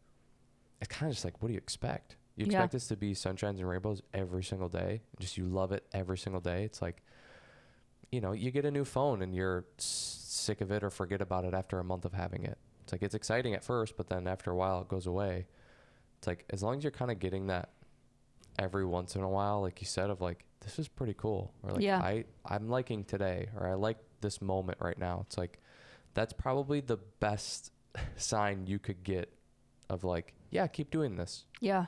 it's kind of just like, what do you expect? You expect this to be sunshines and rainbows every single day. Just, you love it every single day. It's like, you get a new phone and you're sick of it or forget about it after a month of having it. It's like, it's exciting at first, but then after a while it goes away. It's like, as long as you're kind of getting that every once in a while, like you said, of like, this is pretty cool. Or like, I'm liking today, or I like this moment right now. It's like, that's probably the best sign you could get of like, yeah, keep doing this. Yeah.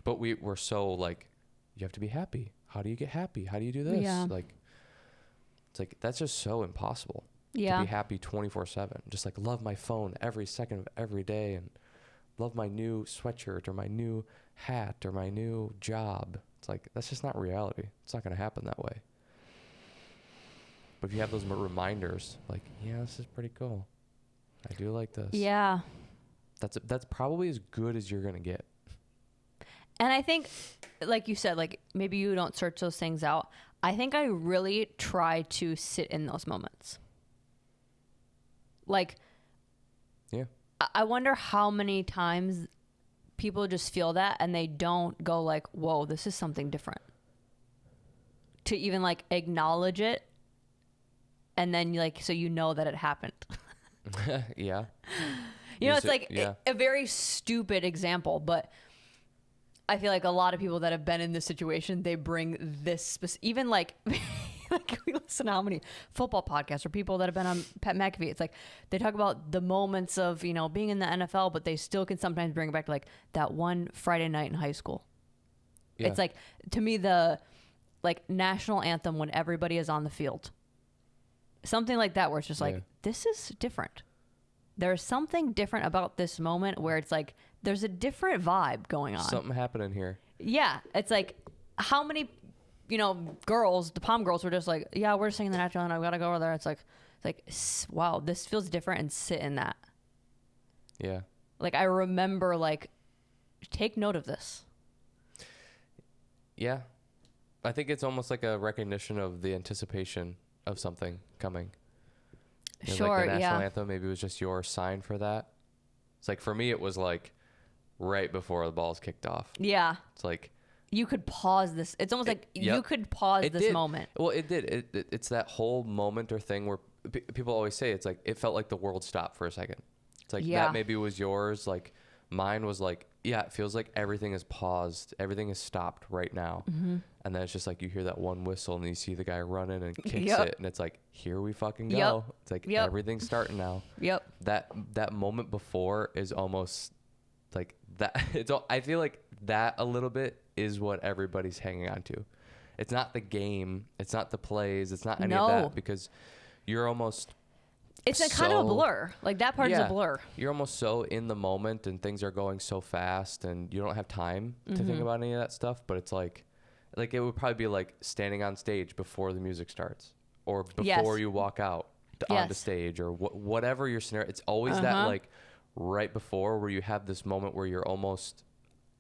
But we're so like, you have to be happy. How do you get happy? How do you do this? Yeah. Like, it's like, that's just so impossible. Yeah. To be happy 24/7. Just like, love my phone every second of every day, and love my new sweatshirt or my new hat or my new job. It's like, that's just not reality. It's not going to happen that way. But if you have those reminders, like, yeah, this is pretty cool. I do like this. Yeah. That's probably as good as you're going to get. And I think, like you said, like maybe you don't search those things out. I think I really try to sit in those moments. Like, Yeah. I wonder how many times people just feel that and they don't go like, whoa, this is something different. To even like acknowledge it. And then like, so you know that it happened. Yeah. You know, it's like a very stupid example, but I feel like a lot of people that have been in this situation, they bring this, even like, like we listen to how many football podcasts or people that have been on Pat McAfee. It's like they talk about the moments of, you know, being in the NFL, but they still can sometimes bring it back to like that one Friday night in high school. Yeah. It's like, to me, the like national anthem when everybody is on the field. Something like that where it's just like, this is different. There's something different about this moment where it's like, there's a different vibe going on. Something happening here. Yeah. It's like, how many, you know, girls, the Palm girls were just like, yeah, we're singing the national anthem. I got to go over there. It's like, wow, this feels different, and sit in that. Yeah. Like, I remember, like, take note of this. Yeah. I think it's almost like a recognition of the anticipation of something coming. You know, sure, like the national anthem, maybe it was just your sign for that. It's like, for me, it was like right before the ball's kicked off. Yeah. It's like, you could pause this. It's almost like you could pause this moment. Well, it did. It's that whole moment or thing where people always say, it's like, it felt like the world stopped for a second. It's like, that maybe was yours. Like, mine was like, yeah, it feels like everything is paused. Everything is stopped right now. Mm-hmm. And then it's just like, you hear that one whistle and you see the guy running and kicks it. And it's like, here we fucking go. It's like, everything's starting now. Yep. That moment before is almost like that. I feel like that a little bit is what everybody's hanging on to. It's not the game. It's not the plays. It's not any of that, because you're almost... It's a kind of a blur. Like, that part is a blur. You're almost so in the moment and things are going so fast and you don't have time to think about any of that stuff. But it's like it would probably be like standing on stage before the music starts, or before you walk out onto stage, or whatever your scenario. It's always that like right before, where you have this moment where you're almost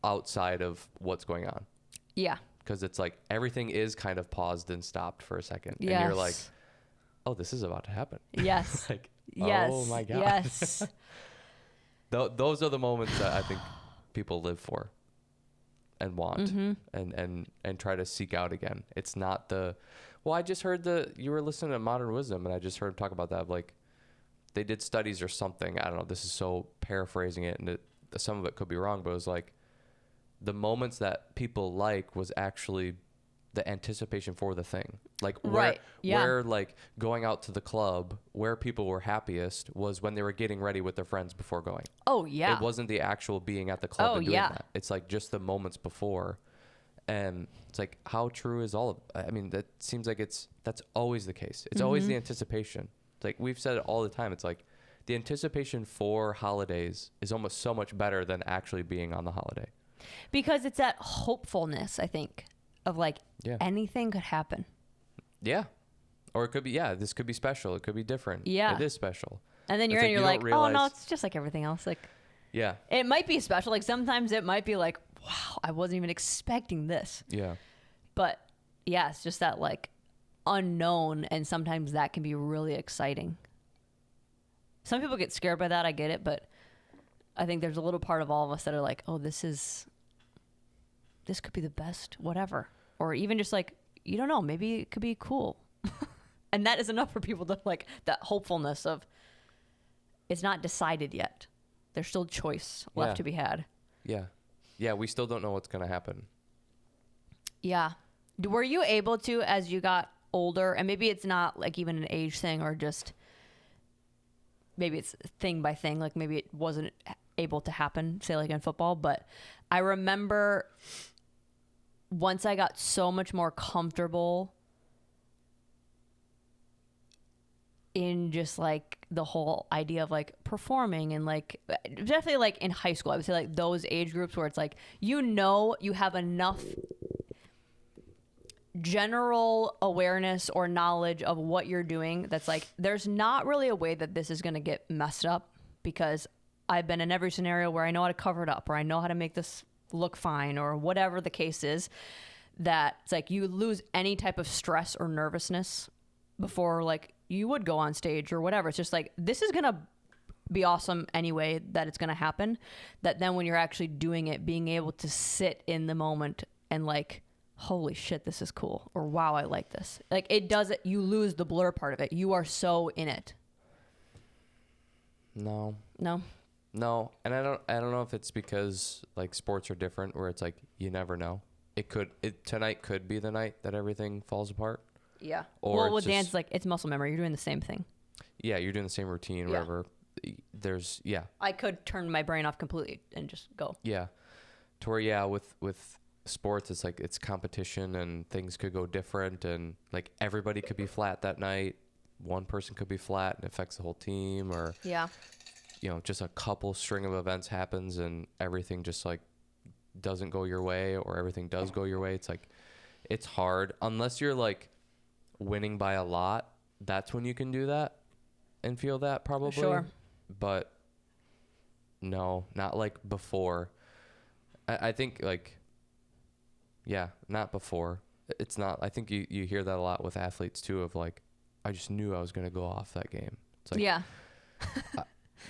outside of what's going on. Yeah. Because it's like everything is kind of paused and stopped for a second. And you're like, oh, this is about to happen. Yes. Like, yes. Oh my God. Yes. Those are the moments that I think people live for and want and try to seek out again. It's not I just heard you were listening to Modern Wisdom, and I just heard him talk about that. Like, they did studies or something. I don't know. This is so paraphrasing it, and some of it could be wrong, but it was like the moments that people like was actually the anticipation for the thing. Like, where like going out to the club, where people were happiest was when they were getting ready with their friends before going. Oh yeah. It wasn't the actual being at the club and doing that. It's like just the moments before. And it's like, how true is all of it? I mean, that seems like that's always the case. It's always the anticipation. It's like, we've said it all the time. It's like the anticipation for holidays is almost so much better than actually being on the holiday. Because it's that hopefulness, I think, of like anything could happen. Yeah. Or it could be, this could be special. It could be different. Yeah. It is special. And then you're like, oh no, it's just like everything else. Like, yeah. It might be special. Like, sometimes it might be like, wow, I wasn't even expecting this. Yeah. But yeah, it's just that like unknown, and sometimes that can be really exciting. Some people get scared by that. I get it, but I think there's a little part of all of us that are like, oh, this could be the best, whatever. Or even just like, you don't know, maybe it could be cool. And that is enough for people to like that hopefulness of, it's not decided yet. There's still choice left to be had. Yeah. Yeah, we still don't know what's going to happen. Yeah. Were you able to, as you got older, and maybe it's not like even an age thing, or just maybe it's thing by thing, like maybe it wasn't able to happen, say like in football, but I remember once I got so much more comfortable in just like the whole idea of like performing, and like definitely like in high school, I would say like those age groups where it's like, you know, you have enough general awareness or knowledge of what you're doing that's like, there's not really a way that this is going to get messed up, because I've been in every scenario where I know how to cover it up, or I know how to make this look fine or whatever the case is, that it's like you lose any type of stress or nervousness before like you would go on stage or whatever. It's just like, this is going to be awesome anyway that it's going to happen, that then when you're actually doing it, being able to sit in the moment and like, holy shit, this is cool, or wow, I like this. Like it does it. You lose the blur part of it. You are so in it. No. No. And I don't know if it's because like sports are different where it's like, you never know. Tonight could be the night that everything falls apart. Yeah. Or well, with dance, like it's muscle memory. You're doing the same thing. Yeah. You're doing the same routine, whatever. I could turn my brain off completely and just go. Yeah. To where, with sports, it's like it's competition and things could go different and like everybody could be flat that night. One person could be flat and it affects the whole team, or just a couple string of events happens and everything just like doesn't go your way, or everything does go your way. It's like, it's hard unless you're like winning by a lot. That's when you can do that and feel that probably. Sure. But no, not like before. I think like, not before. It's not, I think you hear that a lot with athletes too, of like, I just knew I was going to go off that game. It's like,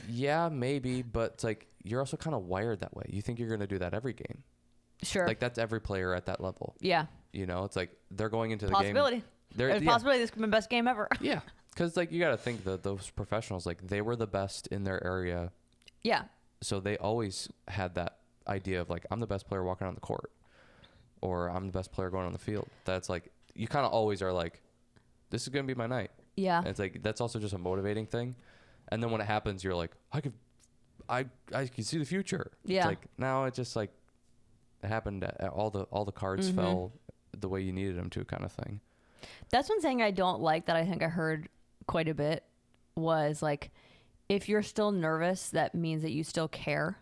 yeah, maybe, but it's like, you're also kind of wired that way. You think you're going to do that every game. Sure. Like that's every player at that level. Yeah. It's like they're going into the possibility. game. There's a possibility this could be the best game ever. Yeah. Because like you got to think that those professionals, like they were the best in their area. Yeah. So they always had that idea of like, I'm the best player walking on the court, or I'm the best player going on the field. That's like, you kind of always are like, this is going to be my night. Yeah. And it's like, that's also just a motivating thing. And then when it happens, you're like, I can see the future. Yeah. It's like, now it just like, it happened. All the cards fell the way you needed them to, kind of thing. That's one thing I don't like that I think I heard quite a bit was like, if you're still nervous, that means that you still care.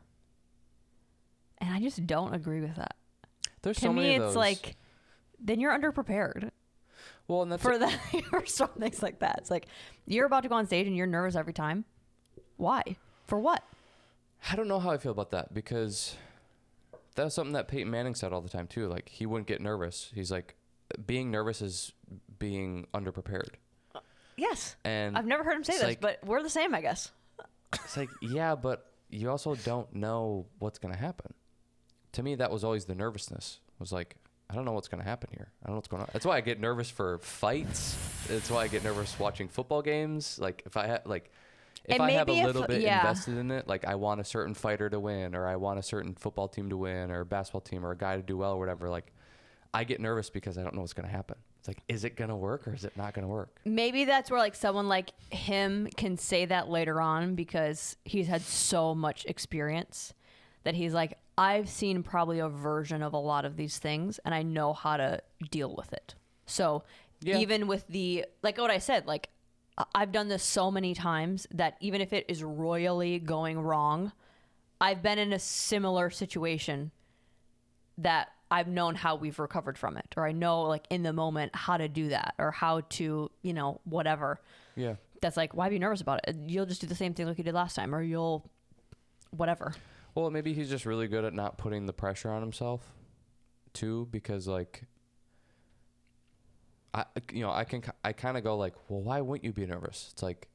And I just don't agree with that. There's so many of those. It's like, then you're underprepared. Well, and that's for some things like that. It's like, you're about to go on stage and you're nervous every time. Why? For what? I don't know how I feel about that, because that's something that Peyton Manning said all the time too. Like, he wouldn't get nervous. He's like, being nervous is being underprepared. Yes. And I've never heard him say this, like, but we're the same, I guess. It's like, yeah, but you also don't know what's going to happen. To me, that was always the nervousness. It was like, I don't know what's going to happen here. I don't know what's going on. That's why I get nervous for fights. That's why I get nervous watching football games. Like, if I have a little bit invested in it, like I want a certain fighter to win, or I want a certain football team to win, or a basketball team, or a guy to do well, or whatever, like, I get nervous because I don't know what's going to happen. It's like, is it going to work or is it not going to work? Maybe that's where like someone like him can say that later on, because he's had so much experience that he's like, I've seen probably a version of a lot of these things and I know how to deal with it. So even with like what I said, like I've done this so many times that even if it is royally going wrong, I've been in a similar situation that I've known how we've recovered from it, or I know like in the moment how to do that, or how to, whatever. Yeah. That's like, why be nervous about it? You'll just do the same thing like you did last time, or you'll whatever. Well, maybe he's just really good at not putting the pressure on himself too, because like, I kind of go like, well, why wouldn't you be nervous? It's like,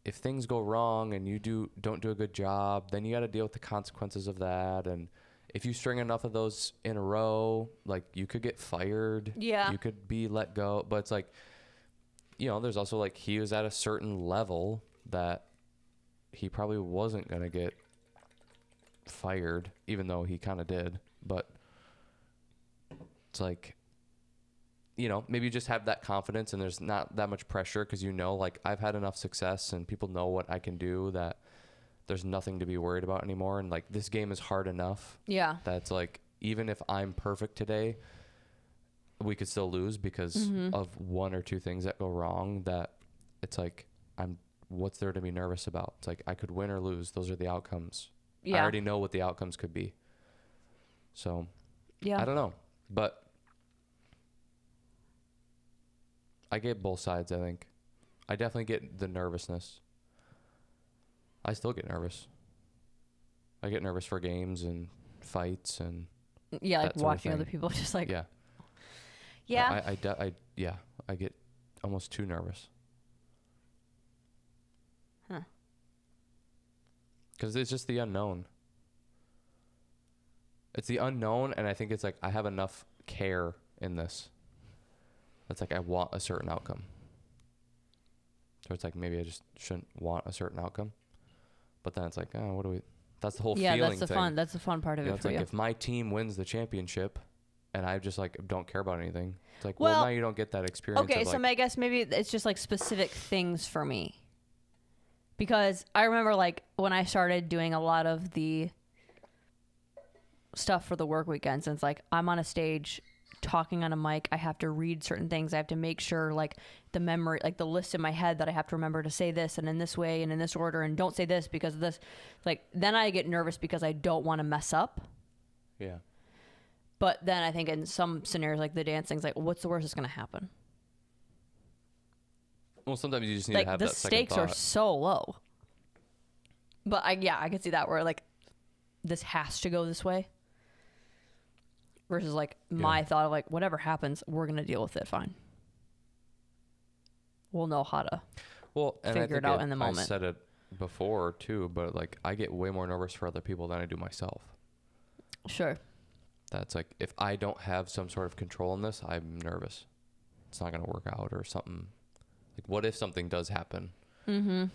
if things go wrong and you don't do a good job, then you got to deal with the consequences of that. And if you string enough of those in a row, like you could get fired. Yeah. You could be let go. But it's like, there's also like, he was at a certain level that he probably wasn't going to get fired, even though he kind of did. But it's like, maybe you just have that confidence and there's not that much pressure, because like I've had enough success and people know what I can do, that there's nothing to be worried about anymore. And like, this game is hard enough. Yeah. That's like, even if I'm perfect today, we could still lose because of one or two things that go wrong, that it's like, what's there to be nervous about? It's like, I could win or lose. Those are the outcomes. Yeah. I already know what the outcomes could be. So yeah, I don't know, but I get both sides. I think I definitely get the nervousness. I still get nervous. I get nervous for games and fights and Yeah, like that sort of watching other thing. people just like. yeah. Yeah. I get almost too nervous. Huh. Because it's just the unknown. It's the unknown, and I think it's like I have enough care in this. It's like I want a certain outcome. So it's like maybe I just shouldn't want a certain outcome. But then it's like, oh, what do we... That's the whole feeling that's the thing. fun. That's the fun part of You know, it it's for like you. if my team wins the championship and I just like don't care about anything, it's like, Well, well, now you don't get that experience. Okay, of, so like, I guess maybe it's just like specific things for me. Because I remember like when I started doing a lot of the stuff for the work weekends, and it's like I'm on a stage talking on a mic, I have to read certain things, I have to make sure like the memory, like the list in my head that I have to remember to say this and in this way and in this order, and don't say this because of this. Like then I get nervous because I don't want to mess up. yeah. But then I think in some scenarios like the dance thing's like, what's the worst that's going to happen? Well, sometimes you just need Like to have the that second stakes are thought. so low. But I can see that where like this has to go this way. Versus like my thought of like whatever happens, we're gonna deal with it fine. We'll know how to And figure it out in the moment. I said it before too, but like I get way more nervous for other people than I do myself. Sure. That's like if I don't have some sort of control in this, I'm nervous. It's not gonna work out or something. Like what if something does happen? Mm-hmm.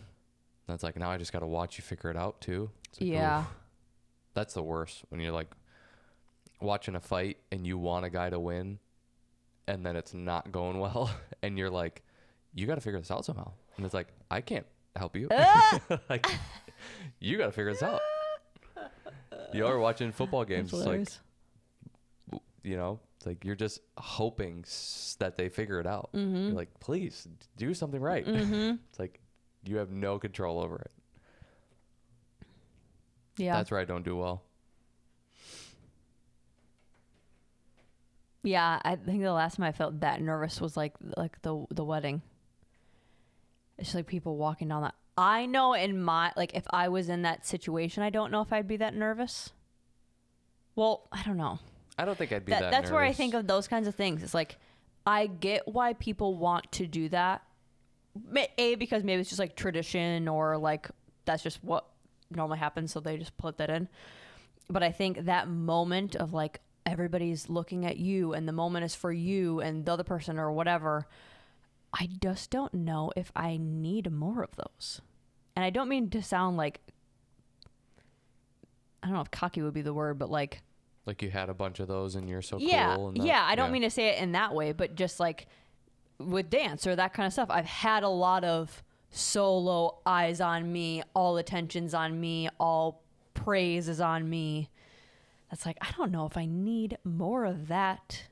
That's like now I just gotta watch you figure it out too. It's like, Yeah. oof. That's the worst when you're like watching a fight and you want a guy to win and then it's not going well and you're like, you got to figure this out somehow. And it's like, I can't help you. Like, you got to figure this out. You are watching football games. It's like, you know, it's like you're just hoping that they figure it out. Mm-hmm. You're like, please do something right. Mm-hmm. It's like you have no control over it. Yeah. That's where I don't do well. Yeah, I think the last time I felt that nervous was like the wedding. It's just like people walking down that. I know in my like if I was in that situation, I don't know if I'd be that nervous. Well, I don't know. I don't think I'd be that That's where I nervous. think of those kinds of things. It's like I get why people want to do that. A, because maybe it's just like tradition or like that's just what normally happens, so they just put that in. But I think that moment of like everybody's looking at you and the moment is for you and the other person or whatever, I just don't know if I need more of those. And I don't mean to sound like, I don't know if cocky would be the word, but like you had a bunch of those and you're so cool. And that, I don't mean to say it in that way, but just like with dance or that kind of stuff, I've had a lot of solo eyes on me, all attention's on me, all praise is on me. That's like, I don't know if I need more of that.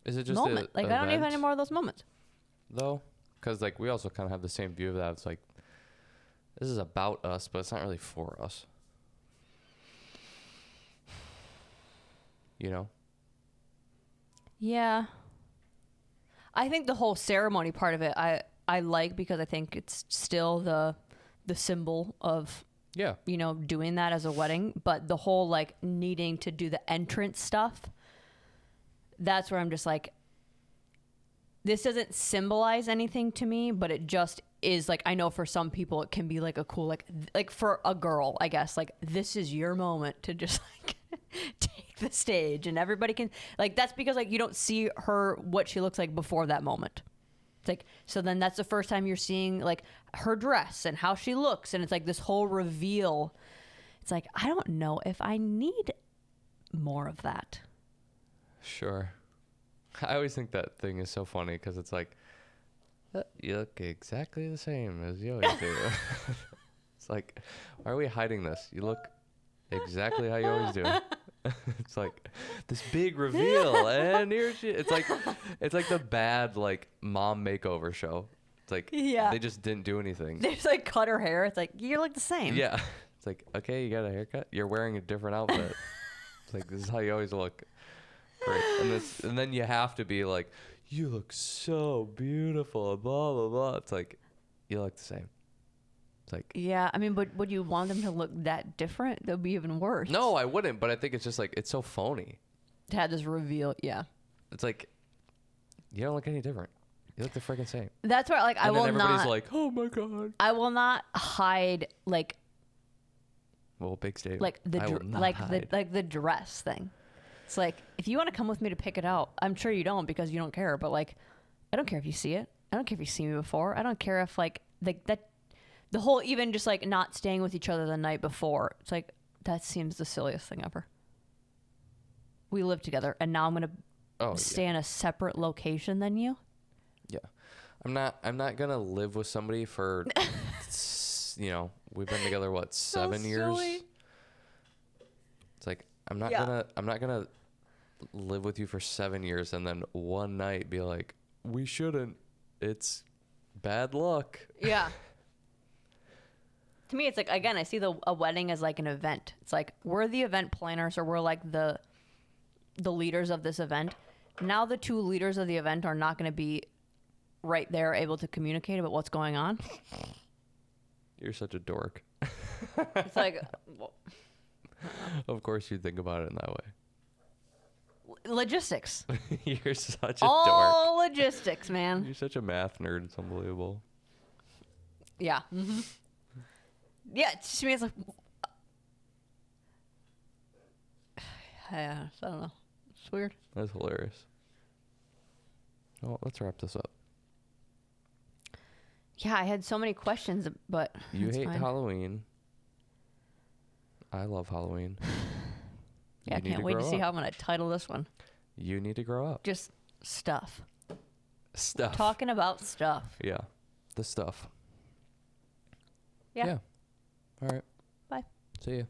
Is it just moment? Like, I don't need any more of those moments. Though? Because, like, we also kind of have the same view of that. It's like, this is about us, but it's not really for us. You know? Yeah. I think the whole ceremony part of it, I like because I think it's still the symbol of, Yeah. you know, doing that as a wedding. But the whole, like, needing to do the entrance stuff, that's where I'm just like, this doesn't symbolize anything to me, but it just is like, I know for some people it can be like a cool, like for a girl, I guess, like this is your moment to just like take the stage and everybody can, like, that's because like you don't see her, what she looks like before that moment. It's like, so then that's the first time you're seeing like her dress and how she looks. And it's like this whole reveal. It's like, I don't know if I need more of that. Sure. I always think that thing is so funny because it's like, you look exactly the same as you always do. It's like, why are we hiding this? You look exactly how you always do. It's like this big reveal, and here she. It's like the bad like mom makeover show. It's like they just didn't do anything. They just like cut her hair. It's like, you look the same. Yeah. It's like, okay, you got a haircut. You're wearing a different outfit. It's like, this is how you always look. Great. And then you have to be like, you look so beautiful, blah blah blah. It's like, you look the same. It's like, Yeah, I mean, but would you want them to look that different? That would be even worse. no, I wouldn't. But I think it's just like, it's so phony. To have this reveal, yeah. It's like, you don't look any different. You look the freaking same. That's why, like, And I then will everybody's not. like, oh my God. I will not hide like Well, big statement. like the I will dr- not like hide. the dress thing. It's like, if you want to come with me to pick it out, I'm sure you don't because you don't care. But like, I don't care if you see it. I don't care if you see me before. I don't care if like the whole even just like not staying with each other the night before. It's like, that seems the silliest thing ever. We live together, and now I'm gonna stay in a separate location than you. Yeah. I'm not gonna live with somebody for we've been together what, 7 years? Silly. It's like I'm not gonna live with you for 7 years and then one night be like, we shouldn't. It's bad luck. Yeah. To me, it's like, again, I see a wedding as like an event. It's like, we're the event planners, or we're like the leaders of this event. Now the two leaders of the event are not going to be right there able to communicate about what's going on. You're such a dork. It's like, well, Of course you think about it in that way. logistics. You're such a dork. All logistics, man. You're such a math nerd. It's unbelievable. Yeah. Mm-hmm. Yeah, to me, it's like, yeah, I don't know. It's weird. That's hilarious. Well, let's wrap this up. Yeah, I had so many questions, but You it's hate fine. Halloween. I love Halloween. Yeah, I You need can't wait to grow see up. how I'm going to title this one. You need to grow up. Just stuff. Stuff. Talking about stuff. Yeah. The stuff. Yeah. All right. Bye. See ya.